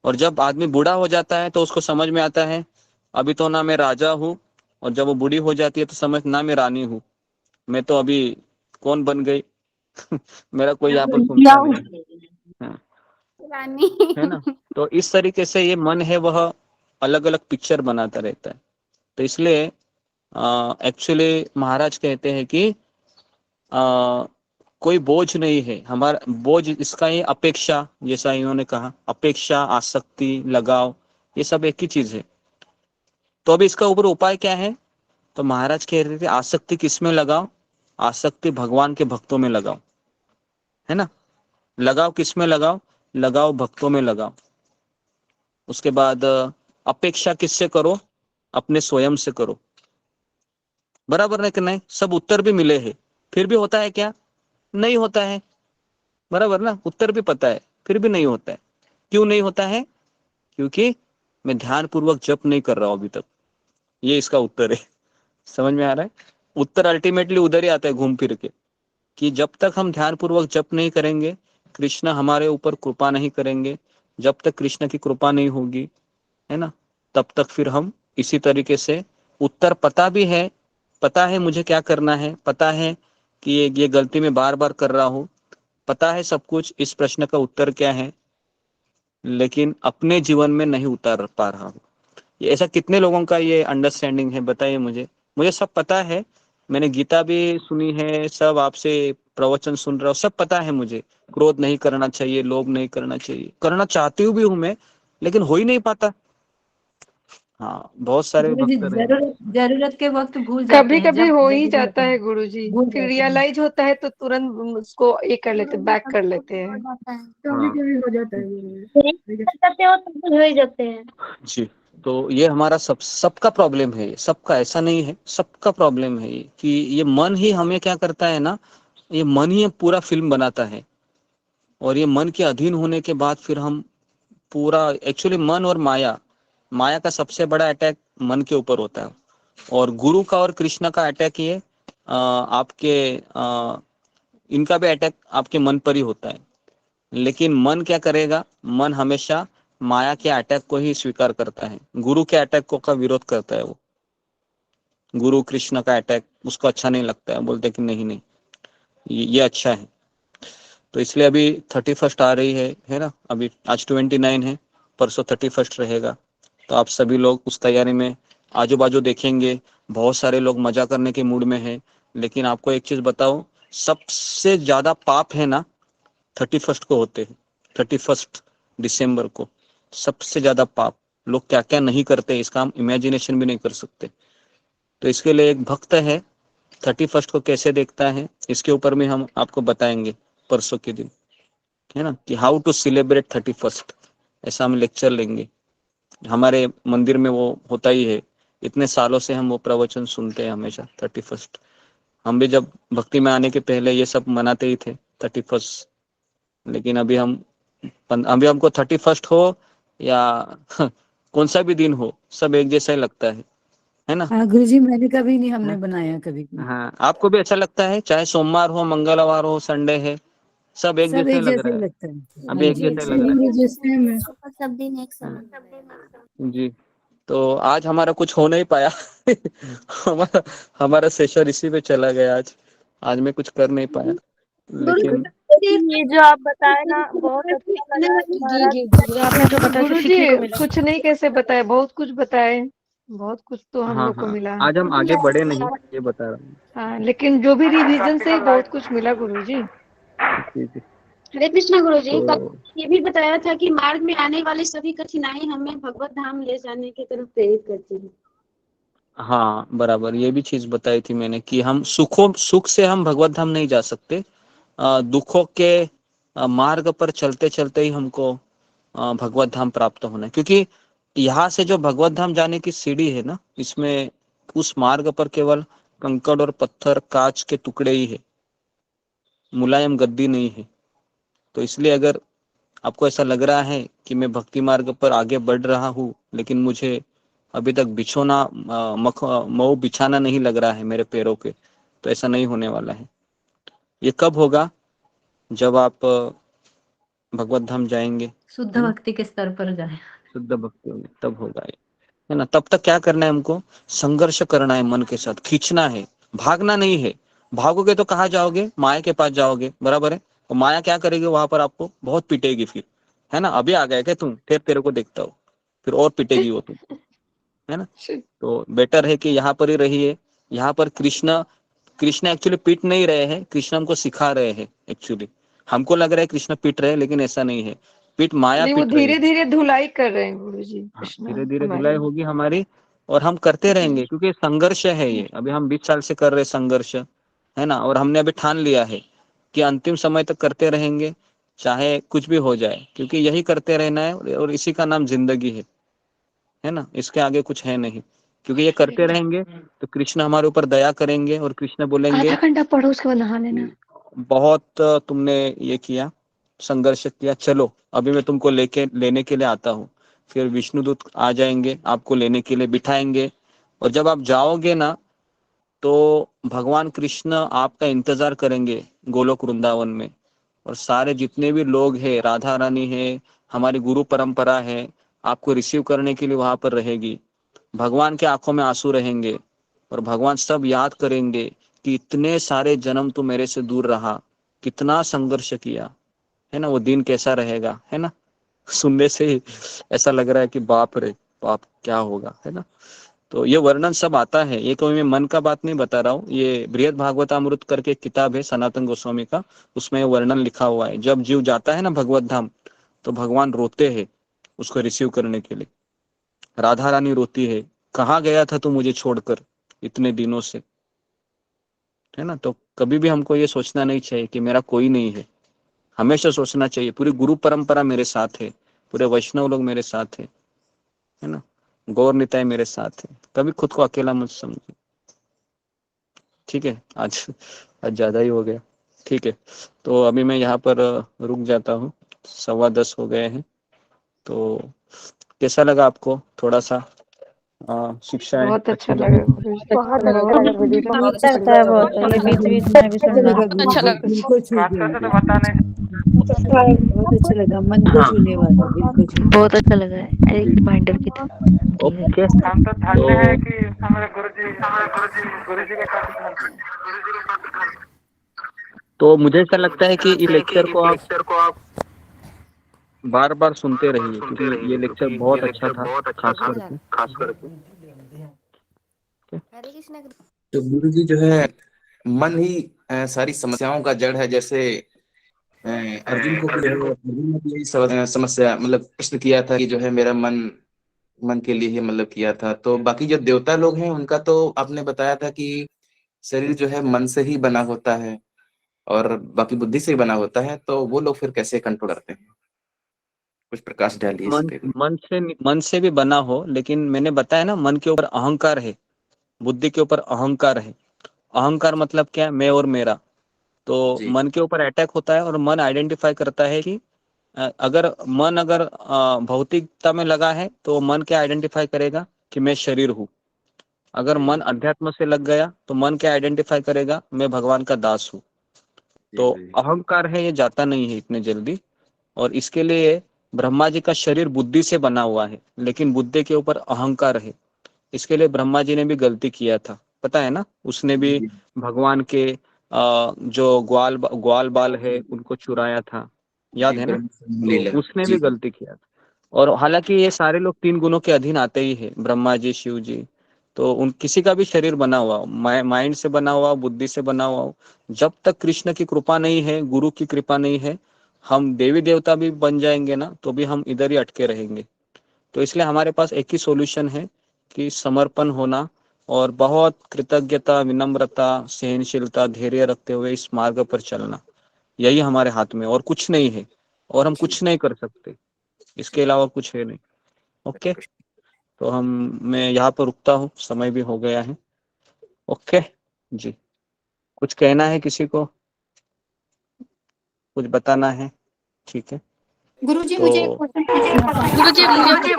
और जब आदमी बूढ़ा हो जाता है तो उसको समझ में आता है अभी तो ना मैं राजा हूँ, और जब वो बूढ़ी हो जाती है तो समझ ना मैं रानी हूँ, मैं तो अभी कौन बन गई। मेरा कोई यहाँ पर सुनता नहीं। हाँ, रानी है ना? तो इस तरीके से ये मन है वह अलग अलग पिक्चर बनाता रहता है। तो इसलिए एक्चुअली महाराज कहते हैं कि कोई बोझ नहीं है हमारा, बोझ इसका ये अपेक्षा, जैसा इन्होंने कहा, अपेक्षा, आसक्ति, लगाव, ये सब एक ही चीज है। तो अभी इसका ऊपर उपाय क्या है? तो महाराज कह रहे थे आसक्ति किसमें लगाओ? आसक्ति भगवान के भक्तों में लगाओ, है ना? लगाओ किसमें लगाओ? लगाओ भक्तों में लगाओ। उसके बाद अपेक्षा किससे करो? अपने स्वयं से करो। बराबर है कि नहीं? सब उत्तर भी मिले हैं, फिर भी होता है क्या? नहीं होता है। बराबर ना? उत्तर भी पता है फिर भी नहीं होता है। क्यों नहीं होता है? क्योंकि मैं ध्यान पूर्वक जप नहीं कर रहा हूं अभी तक। ये इसका उत्तर है। समझ में आ रहा है? उत्तर अल्टीमेटली उधर ही आता है घूम फिर के, कि जब तक हम ध्यान पूर्वक जप नहीं करेंगे, कृष्ण हमारे ऊपर कृपा नहीं करेंगे, जब तक कृष्ण की कृपा नहीं होगी, है ना, तब तक फिर हम इसी तरीके से, उत्तर पता भी है, पता है मुझे क्या करना है, पता है कि ये गलती मैं बार बार कर रहा हूँ, पता है सब कुछ, इस प्रश्न का उत्तर क्या है, लेकिन अपने जीवन में नहीं उतार पा रहा हूँ। ये ऐसा कितने लोगों का ये अंडरस्टैंडिंग है बताइए मुझे सब पता है, मैंने गीता भी सुनी है, सब आपसे प्रवचन सुन रहा हूँ, सब पता है मुझे, क्रोध नहीं करना चाहिए, लोभ नहीं करना चाहिए, करना चाहती हूँ भी हूँ मैं, लेकिन हो ही नहीं पाता। हाँ, बहुत सारे गुरुजी भक्त रहे। जरूरत के वक्त भूल जाते कभी हैं, कभी जब हो ही जरूरत जाता होता है है गुरुजी, भूल फिर जाते हैं। रियलाइज होता है तो तुरंत उसको ये कर लेते, बैक कर लेते हैं। कभी हाँ कभी हो जाता है गुरुजी। करते हो तो कुछ हो ही जाते हैं। जी, तो ये हमारा सबका प्रॉब्लम है, सबका, ऐसा नहीं है, सबका प्रॉब्लम है ये, कि ये मन ही हमें क्या करता है ना, ये मन ही पूरा फिल्म बनाता है, और ये मन के अधीन होने के बाद फिर हम पूरा, एक्चुअली मन और माया का सबसे बड़ा अटैक मन के ऊपर होता है, और गुरु का और कृष्ण का अटैक ये आपके इनका भी अटैक आपके मन पर ही होता है। लेकिन मन क्या करेगा? मन हमेशा माया के अटैक को ही स्वीकार करता है, गुरु के अटैक को का विरोध करता है। वो गुरु कृष्ण का अटैक उसको अच्छा नहीं लगता है, बोलते कि नहीं नहीं ये अच्छा है। तो इसलिए अभी 31 आ रही है ना, अभी आज 29 है, परसों 31 रहेगा। तो आप सभी लोग उस तैयारी में, आजू बाजू देखेंगे बहुत सारे लोग मजा करने के मूड में है। लेकिन आपको एक चीज बताओ, सबसे ज्यादा पाप है ना 31 को होते हैं। 31 दिसंबर को सबसे ज्यादा पाप, लोग क्या क्या नहीं करते इसका हम इमेजिनेशन भी नहीं कर सकते। तो इसके लिए एक भक्त है 31 को कैसे देखता है, इसके ऊपर में हम आपको बताएंगे परसों के दिन, है ना, कि हाउ टू सेलिब्रेट 31। ऐसा हम लेक्चर लेंगे। हमारे मंदिर में वो होता ही है, इतने सालों से हम वो प्रवचन सुनते हैं हमेशा 31। हम भी जब भक्ति में आने के पहले ये सब मनाते ही थे 31। लेकिन अभी हमको 31 हो या कौन सा भी दिन हो, सब एक जैसा ही लगता है ना। हाँ गुरुजी, मैंने कभी नहीं, हमने बनाया कभी। हाँ, आपको भी अच्छा लगता है, चाहे सोमवार हो, मंगलवार हो, संडे है, सब एक जैसे लग रहा है। लगता है। अभी एक जैसे लग रहा है सब दिन एक समान। जी। तो आज हमारा कुछ हो नहीं पाया हमारा सेशन इसी पे चला गया। आज मैं कुछ कर नहीं पाया, लेकिन ये जो आप बताए ना बहुत अच्छा लगा आपने जो बताया गुरुजी, कुछ नहीं कैसे बताए, बहुत कुछ बताए, बहुत कुछ तो हम लोग को मिला। आज हम आगे बढ़े नहीं, ये बता रहा हूँ। हाँ, लेकिन जो भी रिवीजन से बहुत कुछ मिला गुरुजी। हरे कृष्णा गुरुजी, तो कल ये भी बताया था कि मार्ग में आने वाली सभी कठिनाई हमें भगवत धाम ले जाने की तरफ प्रेरित करती है। हाँ बराबर, ये भी चीज बताई थी मैंने कि हम सुख से हम भगवत धाम नहीं जा सकते, दुखों के मार्ग पर चलते चलते ही हमको भगवत धाम प्राप्त होना है। क्योंकि यहाँ से जो भगवत धाम जाने की सीढ़ी है ना, इसमें उस मार्ग पर केवल कंकड़ और पत्थर, कांच के टुकड़े ही है, मुलायम गद्दी नहीं है। तो इसलिए अगर आपको ऐसा लग रहा है कि मैं भक्ति मार्ग पर आगे बढ़ रहा हूँ, लेकिन मुझे अभी तक मऊ बिछाना नहीं लग रहा है मेरे पैरों के, तो ऐसा नहीं होने वाला है। ये कब होगा? जब आप भगवत धाम जाएंगे, शुद्ध भक्ति के स्तर पर जाए, शुद्ध भक्ति होगी, तब होगा ये, है ना। तब तक क्या करना है हमको? संघर्ष करना है, मन के साथ खींचना है, भागना नहीं है। भागोगे तो कहाँ जाओगे? माया के पास जाओगे, बराबर है। तो माया क्या करेगी वहां पर? आपको बहुत पिटेगी फिर, है ना। अभी आ गए क्या तुम? फिर तेरे को देखता हो, फिर और पिटेगी वो तुम, है ना। तो बेटर है कि यहाँ पर ही रहिए। यहाँ पर कृष्ण एक्चुअली पीट नहीं रहे हैं, कृष्ण हमको सिखा रहे हैं। एक्चुअली हमको लग रहा है कृष्ण पीट रहे हैं, लेकिन ऐसा नहीं है। माया नहीं, पीट वो धीरे धीरे धुलाई कर रहे हैं गुरुजी। धीरे धीरे धुलाई होगी हमारी, और हम करते रहेंगे, क्योंकि संघर्ष है ये। अभी हम 20 साल से कर रहे संघर्ष, है ना। और हमने अभी ठान लिया है कि अंतिम समय तक करते रहेंगे, चाहे कुछ भी हो जाए, क्योंकि यही करते रहना है और इसी का नाम जिंदगी है ना। इसके आगे कुछ है नहीं, क्योंकि ये करते रहेंगे तो कृष्ण हमारे ऊपर दया करेंगे और कृष्ण बोलेंगे, आधा घंटा पढ़ो उसके बाद नहा लेना। बहुत तुमने ये किया, संघर्ष किया, चलो अभी मैं तुमको लेने के लिए आता हूँ। फिर विष्णुदूत आ जाएंगे, आपको लेने के लिए बिठाएंगे। और जब आप जाओगे ना, तो भगवान कृष्ण आपका इंतजार करेंगे गोलोक वृंदावन में। और सारे जितने भी लोग हैं, राधा रानी है, हमारी गुरु परंपरा है, आपको रिसीव करने के लिए वहां पर रहेगी। भगवान के आंखों में आंसू रहेंगे और भगवान सब याद करेंगे कि इतने सारे जन्म तू मेरे से दूर रहा, कितना संघर्ष किया, है ना। वो दिन कैसा रहेगा, है ना। सुनने से ही ऐसा लग रहा है कि बाप रे बाप क्या होगा, है ना। तो ये वर्णन सब आता है, ये कोई मैं मन का बात नहीं बता रहा हूँ। ये बृहद भागवतामृत करके एक किताब है सनातन गोस्वामी का, उसमें ये वर्णन लिखा हुआ है। जब जीव जाता है ना भगवत धाम, तो भगवान रोते हैं उसको रिसीव करने के लिए। राधा रानी रोती है, कहाँ गया था तू मुझे छोड़कर इतने दिनों से, है ना। तो कभी भी हमको ये सोचना नहीं चाहिए कि मेरा कोई नहीं है। हमेशा सोचना चाहिए पूरी गुरु परंपरा मेरे साथ है, पूरे वैष्णव लोग मेरे साथ है ना, गौर निताय मेरे साथ है। कभी खुद को अकेला मत समझो, ठीक है। आज ज्यादा ही हो गया, ठीक है। तो अभी मैं यहाँ पर रुक जाता हूँ, 10:15 हो गए हैं। तो कैसा लगा आपको? थोड़ा सा शिक्षा बहुत अच्छा लगा, बहुत अच्छा लगा। अच्छा लगा। बहुत अच्छा लगा, मन को छूने वाला, दिल को छूने बहुत अच्छा लगा है, एक रिमाइंडर की तरह। ओके। हम तो धन्य है कि हमारे गुरुजी के साथ तो मुझे ऐसा लगता है कि इस लेक्चर को आप बार बार सुनते रहिए, क्योंकि ये लेक्चर बहुत अच्छा था, खास करके। तो गुरु जी जो है मन ही सारी समस्याओं का जड़ है। जैसे अर्जुन को भी जो है, अर्जुन ने भी यही समस्या मतलब प्रश्न किया था कि जो है मेरा मन के लिए ही मतलब किया था। तो बाकी जो देवता लोग हैं उनका तो आपने बताया था कि शरीर जो है मन से ही बना होता है और बाकी बुद्धि से ही बना होता है। तो वो लोग फिर कैसे कंट्रोल करते हैं? कुछ प्रकाश डालिए इस पे। मन से भी बना हो, लेकिन मैंने बताया ना, मन के ऊपर अहंकार है, बुद्धि के ऊपर अहंकार है। अहंकार मतलब क्या है? मैं और मेरा। तो मन के ऊपर अटैक होता है और मन आइडेंटिफाई करता है कि अगर भौतिकता में लगा है तो मन क्या आइडेंटिफाई करेगा कि मैं शरीर हूँ। अगर मन अध्यात्म से लग गया तो मन क्या आइडेंटिफाई करेगा? मैं भगवान का दास हूँ। तो अहंकार है, ये जाता नहीं है इतने जल्दी। और इसके लिए ब्रह्मा जी का शरीर बुद्धि से बना हुआ है, लेकिन बुद्धि के ऊपर अहंकार है। इसके लिए ब्रह्मा जी ने भी गलती किया था, पता है ना। उसने भी भगवान के जो ग्वाल बाल है उनको चुराया था, याद है ना। तो उसने भी गलती किया था। और हालांकि ये सारे लोग 3 गुणों के अधीन आते ही है, ब्रह्मा जी, शिव जी। तो उन किसी का भी शरीर बना हुआ, माइंड से बना हुआ, बुद्धि से बना हुआ, जब तक कृष्ण की कृपा नहीं है, गुरु की कृपा नहीं है, हम देवी देवता भी बन जाएंगे ना तो भी हम इधर ही अटके रहेंगे। तो इसलिए हमारे पास एक ही सॉल्यूशन है कि समर्पण होना और बहुत कृतज्ञता, विनम्रता, सहनशीलता, धैर्य रखते हुए इस मार्ग पर चलना। यही हमारे हाथ में, और कुछ नहीं है। और हम कुछ नहीं कर सकते, इसके अलावा कुछ है नहीं। ओके, तो मैं यहाँ पर रुकता हूँ, समय भी हो गया है। ओके जी, कुछ कहना है किसी को, कुछ बताना है? ठीक है। गुरुजी तो मुझे एक क्वेश्चन पूछना था। गुरुजी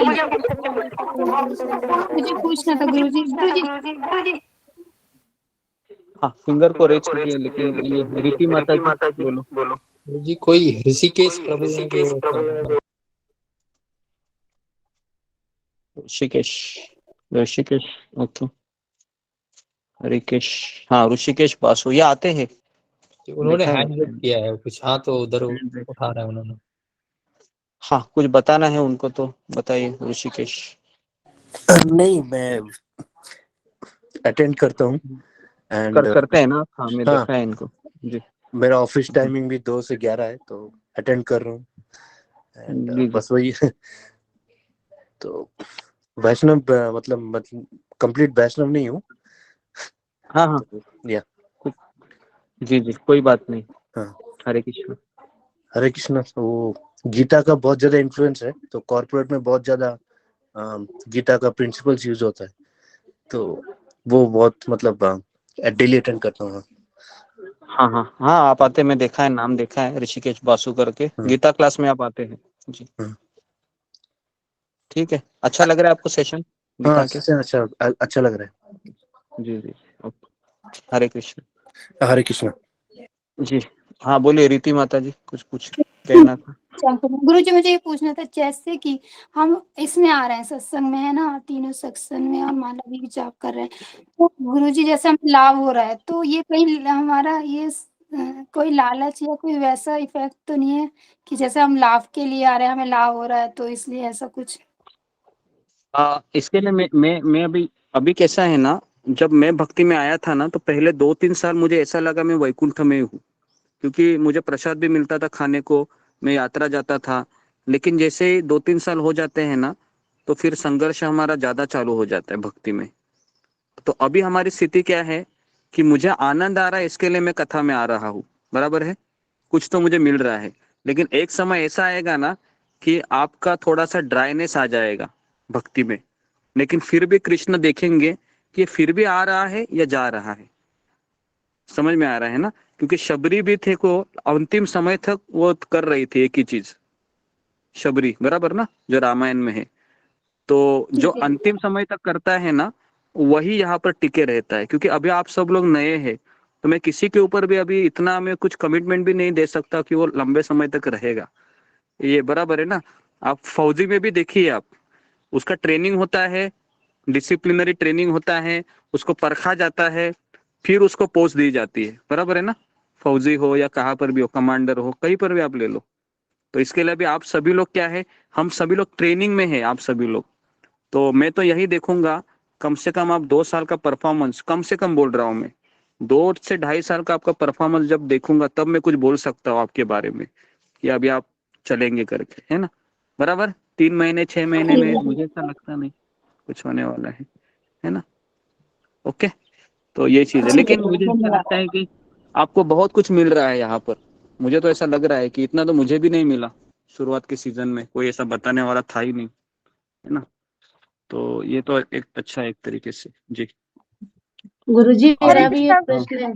मुझे पूछना था गुरुजी। हाँ, फिंगर को रेज कीजिए, लेकिन ये रीति माता जी बोलो। जी कोई ऋषिकेश प्रभु हैं जो ऋषिकेश ओके, ऋषिकेश, हाँ ऋषिकेश बासु, ये आते हैं। उन्होंने हैंड रेज किया है कुछ, हाँ तो उधर उठा रहे हैं उन्होंने। हाँ, कुछ बताना है उनको तो बताइए ऋषिकेश। नहीं, मैं अटेंड करता हूँ करते हैं ना। हाँ, मैं देखा है इनको जी। मेरा ऑफिस टाइमिंग भी 2 से 11 है, तो अटेंड कर रहा हूँ। एंड बस वही तो वैष्णव मतलब कंप्लीट वैष्णव नहीं हूँ। हाँ या जी, कोई बात नहीं। हाँ, हरे कृष्ण। हरे कृष्ण। वो गीता का बहुत ज्यादा इन्फ्लुएंस है, तो कॉर्पोरेट में बहुत ज्यादा गीता का प्रिंसिपल्स यूज होता है, तो वो बहुत मतलब डेली अटेंड करता हूँ। हाँ, आप आते, मैं देखा है, नाम देखा है, ऋषिकेश बासु करके। गीता क्लास में आप आते हैं जी। ठीक है, अच्छा लग रहा है आपको सेशन? हाँ, अच्छा लग रहा है जी। ओके, हरे कृष्ण। हरे कृष्ण जी। हाँ बोलिए रीति माता जी, कुछ कहना था। गुरुजी मुझे ये पूछना था, जैसे कि हम इसमें आ रहे हैं, सत्संग में है ना, तीनों सत्संग में, और माला भी जाप कर रहे हैं, तो गुरुजी जैसे हमें लाभ हो रहा है, तो ये कहीं हमारा ये कोई लालच या कोई वैसा इफेक्ट तो नहीं है कि जैसे हम लाभ के लिए आ रहे हैं, हमें लाभ हो रहा है, तो इसलिए ऐसा कुछ? इसके लिए मैं अभी कैसा है ना, जब मैं भक्ति में आया था ना, तो पहले 2-3 साल मुझे ऐसा लगा मैं वैकुंठ में हूँ, क्योंकि मुझे प्रसाद भी मिलता था खाने को, मैं यात्रा जाता था। लेकिन जैसे 2-3 साल हो जाते हैं ना, तो फिर संघर्ष हमारा ज्यादा चालू हो जाता है भक्ति में। तो अभी हमारी स्थिति क्या है कि मुझे आनंद आ रहा है, इसके लिए मैं कथा में आ रहा हूँ, बराबर है, कुछ तो मुझे मिल रहा है। लेकिन एक समय ऐसा आएगा ना कि आपका थोड़ा सा ड्राइनेस आ जाएगा भक्ति में, लेकिन फिर भी कृष्ण देखेंगे कि फिर भी आ रहा है या जा रहा है। समझ में आ रहा है ना, क्योंकि शबरी भी थे को अंतिम समय तक वो कर रही थी एक ही चीज, शबरी, बराबर ना, जो रामायण में है। तो जो अंतिम समय तक करता है ना, वही यहाँ पर टिके रहता है। क्योंकि अभी आप सब लोग नए हैं, तो मैं किसी के ऊपर भी अभी इतना मैं कुछ कमिटमेंट भी नहीं दे सकता कि वो लंबे समय तक रहेगा। ये बराबर है ना। आप फौजी में भी देखिए, आप उसका ट्रेनिंग होता है, डिसिप्लिनरी ट्रेनिंग होता है, उसको परखा जाता है, फिर उसको पोस्ट दी जाती है, बराबर है ना। फौजी हो या कहाँ पर भी हो, कमांडर हो, कहीं पर भी आप ले लो। तो इसके लिए भी आप सभी लोग क्या है, हम सभी लोग ट्रेनिंग में है, आप सभी लोग। तो मैं तो यही देखूंगा, कम से कम आप 2 साल का परफॉर्मेंस, कम से कम बोल रहा हूँ मैं, 2 से 2.5 साल का आपका परफॉर्मेंस जब देखूंगा तब मैं कुछ बोल सकता हूँ आपके बारे में कि अभी आप चलेंगे करके, है ना। बराबर 3 महीने 6 महीने में मुझे ऐसा लगता नहीं कुछ होने वाला है ना। ओके, तो ये चीज है। लेकिन मुझे ऐसा लगता है कि आपको बहुत कुछ मिल रहा है यहाँ पर। मुझे तो ऐसा लग रहा है कि इतना तो मुझे भी नहीं मिला शुरुआत के सीजन में, कोई ऐसा बताने वाला था ही नहीं, है ना। तो ये तो एक अच्छा है एक तरीके से। जी गुरुजी और मेरा भी एक हाँ, प्रश्न है।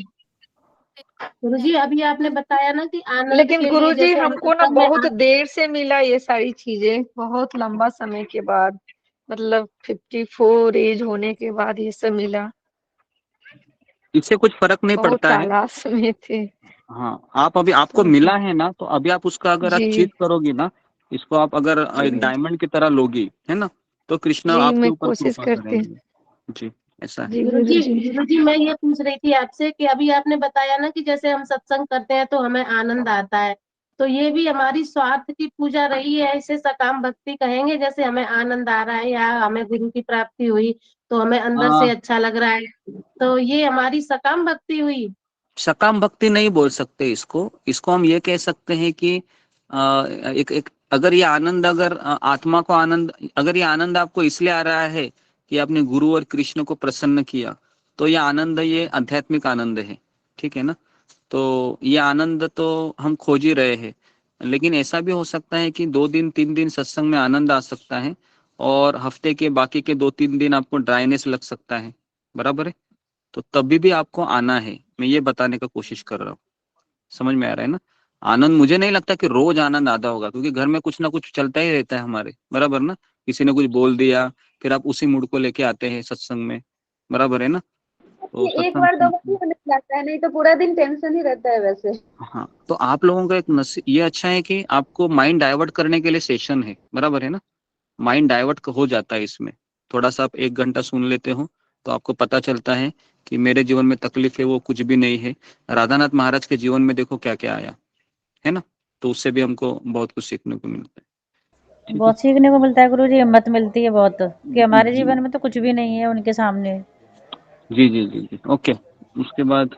गुरुजी अभी आपने बताया ना कि आनंद लेकिन के लिए गुरुजी जैसे हम हमको ना सत्संग में बहुत देर से मिला ये सारी चीजें, बहुत लंबा समय के बाद, मतलब 54 एज होने के बाद ये सब मिला। इससे कुछ फर्क नहीं बहुत पड़ता है। तालाश में थे। हाँ, आप अभी आपको मिला है ना, तो अभी आप उसका अगर आप जी चीट करोगी ना, इसको आप अगर एक जी डायमंड की तरह लोगी, है ना, तो कृष्ण जी, आपके मैं ऊपर कोशिश कृपा करती। करेंगे। जी ऐसा है। जी गुरुजी गुरुजी। गुरुजी मैं ये पूछ रही थी आपसे कि अभी आपने बताया ना कि जैसे हम सत्संग करते हैं तो हमें आनंद आता है, तो ये भी हमारी स्वार्थ की पूजा रही है, इसे सकाम भक्ति कहेंगे? जैसे हमें आनंद आ रहा है या हमें गुरु की प्राप्ति हुई तो हमें अंदर से अच्छा लग रहा है, तो ये हमारी सकाम भक्ति हुई? सकाम भक्ति नहीं बोल सकते इसको। इसको हम ये कह सकते हैं कि एक अगर ये आनंद, अगर आत्मा को आनंद, अगर ये आनंद आपको इसलिए आ रहा है कि आपने गुरु और कृष्ण को प्रसन्न किया, तो ये आनंद, ये आध्यात्मिक आनंद है, ठीक है ना। तो ये आनंद तो हम खोज ही रहे हैं। लेकिन ऐसा भी हो सकता है कि 2 दिन 3 दिन सत्संग में आनंद आ सकता है और हफ्ते के बाकी के 2-3 दिन आपको ड्राइनेस लग सकता है, बराबर है। तो तभी भी आपको आना है, मैं ये बताने का कोशिश कर रहा हूँ। समझ में आ रहा है ना। आनंद मुझे नहीं लगता कि रोज आनंद आता होगा, क्योंकि घर में कुछ ना कुछ चलता ही रहता है हमारे, बराबर ना। किसी ने कुछ बोल दिया, फिर आप उसी मूड को लेके आते हैं सत्संग में, बराबर है ना। तो एक बार दो बार सत्संग, ही होने लगता है, नहीं तो पूरा दिन टेंशन ही रहता है वैसे। हाँ, तो आप लोगों का एक ये अच्छा है कि आपको माइंड डाइवर्ट करने के लिए सेशन है, बराबर है ना। माइंड डाइवर्ट हो जाता है इसमें। थोड़ा सा आप 1 घंटा सुन लेते हो तो आपको पता चलता है कि मेरे जीवन में तकलीफ है वो कुछ भी नहीं है। राधानाथ महाराज के जीवन में देखो क्या क्या आया, है ना। तो उससे भी हमको बहुत कुछ सीखने को मिलता है। बहुत सीखने को मिलता है गुरुजी, हिम्मत मिलती है बहुत कि हमारे जी जीवन में तो कुछ भी नहीं है उनके सामने। जी जी जी जी। ओके, उसके बाद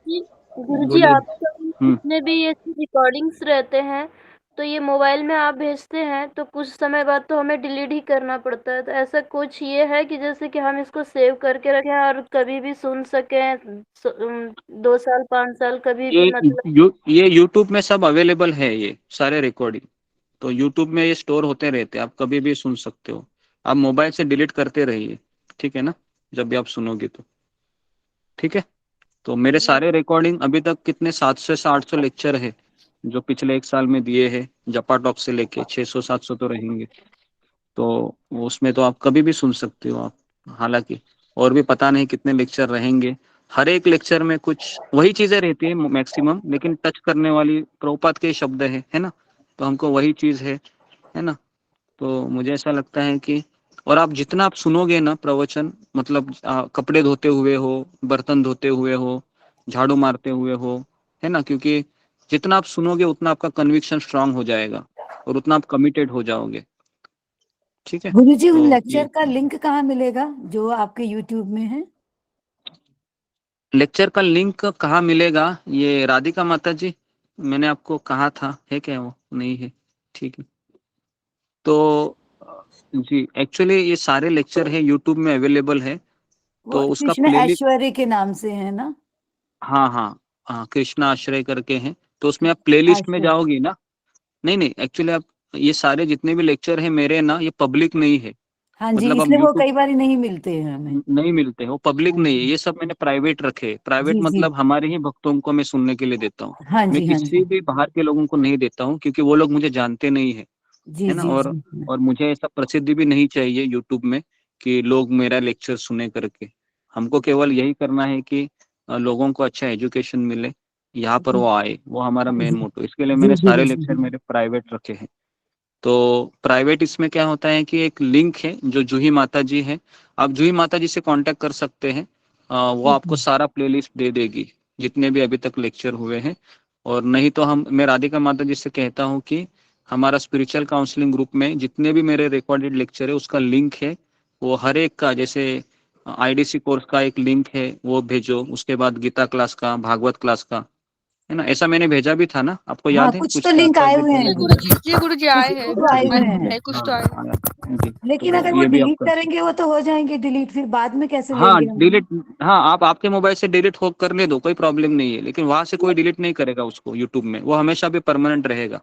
गुरुजी बोलिए। आपके जितने भी ये रिकॉर्डिंग्स रहते हैं तो ये मोबाइल में आप भेजते हैं तो कुछ समय बाद तो हमें डिलीट ही करना पड़ता है, तो ऐसा कुछ ये है कि जैसे कि हम इसको सेव करके रखें और कभी भी सुन सकें 2 साल 5 साल कभी भी, मतलब? ये यूट्यूब में सब अवेलेबल है, ये सारे रिकॉर्डिंग तो यूट्यूब में ये स्टोर होते रहते हैं, आप कभी भी सुन सकते हो। आप मोबाइल से डिलीट करते रहिए, ठीक है ना, जब भी आप सुनोगे तो, ठीक है। तो मेरे सारे रिकॉर्डिंग अभी तक कितने 700 से 800 लेक्चर है जो पिछले 1 साल में दिए हैं, जपा टॉक से लेके 600-700 तो रहेंगे। तो उसमें तो आप कभी भी सुन सकते हो आप। हालांकि और भी पता नहीं कितने लेक्चर रहेंगे, हर एक लेक्चर में कुछ वही चीजें रहती है मैक्सिमम, लेकिन टच करने वाली प्रभुपाद के शब्द है ना। तो हमको वही चीज है ना। तो मुझे ऐसा लगता है कि, और आप जितना आप सुनोगे ना प्रवचन, मतलब कपड़े धोते हुए हो, बर्तन धोते हुए हो, झाड़ू मारते हुए हो, है ना, क्योंकि जितना आप सुनोगे उतना आपका कन्विक्शन स्ट्रांग हो जाएगा और उतना आप कमिटेड हो जाओगे, ठीक है। गुरुजी उन तो लेक्चर ये का लिंक कहाँ मिलेगा जो आपके यूट्यूब में है? लेक्चर का लिंक कहाँ मिलेगा, ये राधिका माता जी मैंने आपको कहा था, है क्या वो? नहीं है, ठीक है। तो जी एक्चुअली ये सारे लेक्चर है यूट्यूब में अवेलेबल है, वो तो उसका कृष्ण प्लेलिस्ट, ऐश्वर्य के नाम से है ना? हाँ हाँ हाँ, कृष्णा आश्रय करके हैं। तो उसमें आप प्लेलिस्ट में ऐश्वर्य। जाओगी ना, नहीं नहीं, एक्चुअली आप ये सारे जितने भी लेक्चर हैं मेरे ना, ये पब्लिक नहीं है। हाँ जी, मतलब हम इसलिए वो यूट्यूब कई बार नहीं मिलते हैं हमें। नहीं मिलते, वो पब्लिक हाँ नहीं है, जी ये सब मैंने प्राइवेट रखे। प्राइवेट जी जी। मतलब हमारे ही भक्तों को मैं सुनने के लिए देता हूँ। हाँ मैं जी हाँ किसी जी भी बाहर के लोगों को नहीं देता हूँ, क्योंकि वो लोग मुझे जानते नहीं है, जी है ना। जी और जी। और मुझे ऐसा प्रसिद्धि भी नहीं चाहिए यूट्यूब में कि लोग मेरा लेक्चर सुने करके। हमको केवल यही करना है कि लोगों को अच्छा एजुकेशन मिले, यहाँ पर वो आए, वो हमारा मेन जी मोटो। इसके लिए जी मैंने सारे गुरुजी। लेक्चर मेरे प्राइवेट रखे हैं। तो प्राइवेट इसमें क्या होता है कि एक लिंक है जो जूही माता जी है, आप जूही माता जी से कांटेक्ट कर सकते हैं। वो आपको सारा प्लेलिस्ट दे देगी जितने भी अभी तक लेक्चर हुए हैं। और नहीं तो मैं राधिका माता जी से कहता हूँ कि हमारा स्पिरिचुअल काउंसलिंग ग्रुप में जितने भी मेरे रिकॉर्डेड लेक्चर है उसका लिंक है, वो हर एक का, जैसे आईडीसी कोर्स का एक लिंक है वो भेजो, उसके बाद गीता क्लास का, भागवत क्लास का, है ना। ऐसा मैंने भेजा भी था ना, आपको हाँ याद है? कुछ कुछ तो लिंक आए हुए हैं जी गुरुजी, गुरुजी आए कुछ हैं, तो आए हुए हैं। है कुछ तो आए हैं। जी, लेकिन तो अगर वो ये भी आप डिलीट कर करेंगे वो तो हो जाएंगे डिलीट, फिर बाद में कैसे हाँ लेंगे हम? डिलीट, हाँ आप आपके मोबाइल से डिलीट हो करने दो, कोई प्रॉब्लम नहीं है, लेकिन वहां से कोई डिलीट नहीं करेगा उसको यूट्यूब में, वो हमेशा भी परमानेंट रहेगा।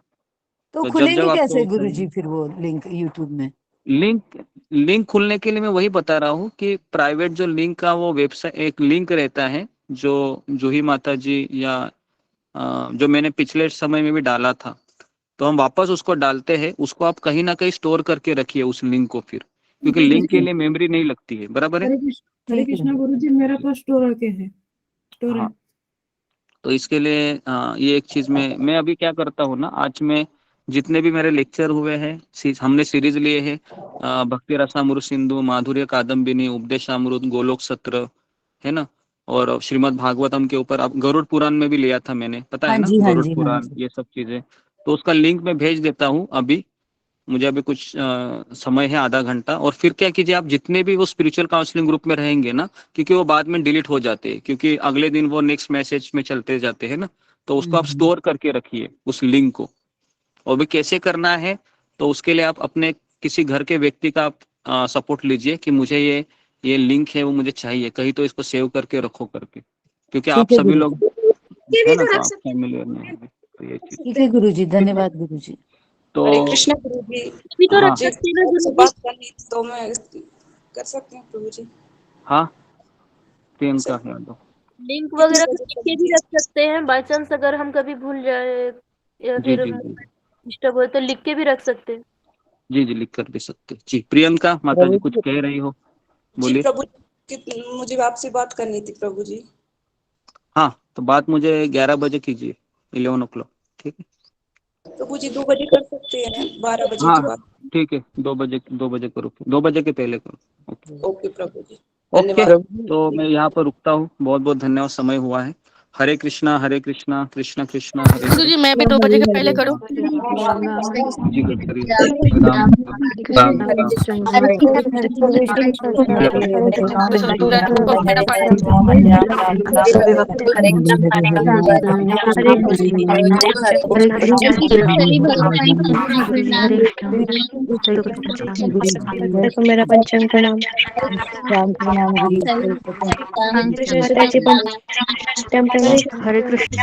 तो तो जब खुलेंगे जब कैसे आपको गुरुजी फिर वो लिंक यूट्यूब में? लिंक खुलने के लिए मैं वही बता रहा हूँ कि प्राइवेट जो लिंक का वो वेबसाइट एक लिंक रहता है जो जूही माता जी या जो मैंने पिछले समय में भी डाला था, तो हम वापस उसको डालते हैं, उसको आप कहीं ना कहीं स्टोर करके रखिए उस लिंक को फिर, क्योंकि लिंक के लिए मेमोरी नहीं लगती है, बराबर है। हरे कृष्णा गुरुजी, मेरे पास स्टोर के है, स्टोर है। हाँ, तो इसके लिए ये एक चीज मैं अभी क्या करता हूँ ना, आज मैं जितने भी मेरे लेक्चर हुए हैं, हमने सीरीज लिए हैं, भक्ति रसामृत सिंधु, माधुर्य कादम्बिनी, उपदेशामृत, गोलोक सत्र, है ना, और श्रीमद् भागवतम के ऊपर अब गरुड़ पुराण में भी लिया था मैंने, पता है हाँ ना, जी हाँ गरुड़ जी हाँ पुराण, जी। ये सब चीजें, तो उसका लिंक मैं भेज देता हूँ अभी। मुझे अभी कुछ समय है, आधा घंटा, और फिर क्या कीजिए, आप जितने भी वो स्पिरिचुअल काउंसलिंग ग्रुप में रहेंगे ना, क्योंकि वो बाद में डिलीट हो जाते हैं, क्योंकि अगले दिन वो नेक्स्ट मैसेज में चलते जाते हैं ना, तो उसको आप स्टोर करके रखिए उस लिंक को। और भी कैसे करना है, तो उसके लिए आप अपने किसी घर के व्यक्ति का आप सपोर्ट लीजिए कि मुझे ये लिंक है वो मुझे चाहिए, कहीं तो इसको सेव करके रखो करके, क्योंकि आप ठीक है सभी गुरुजी, लोग है ना, तो आप फैमिलियर नहीं होंगे, तो ये चीज। ठीक है गुरुजी, धन्यवाद गुरुजी। तो हरे कृष्णा प्रभु जी, अभी तो हाँ रख सकते हैं ना आपसे गुरुजी। बात करनी थी, तो मैं कर सकती हूँ प्रभु जी? हाँ, प्रियंका यादव। लिंक वगैरह तो लिख के भी रख सकते हैं, बाय चांस अगर हम कभी भूल जाए या जी फिर जी जी डिस्टर्ब हो तो लिख के भी रख सकते हैं। जी जी, लिख कर दे सकते। जी प्रियंका माता जी कुछ कह रही हो, जी बोलिए। प्रभु जी, मुझे आपसे बात करनी थी प्रभु जी। हाँ, तो बात मुझे 11 बजे कीजिए, 11 o'clock, ठीक है। प्रभु जी 2 बजे कर सकते हैं, 12 बजे हाँ के बाद? ठीक है, 2 बजे करो, 2 बजे के पहले करो। ओके प्रभु जी, ओके, धन्यवाद। तो मैं यहाँ पर रुकता हूँ, बहुत बहुत धन्यवाद, समय हुआ है। हरे कृष्णा कृष्णा कृष्णा हरे हरे। गुरुजी मैं भी 2 बजे के पहले करूँ? जी गडकरी, राम राम देखो मेरा पंचांग प्रणाम। राम के नाम गुरु हरे कृष्ण।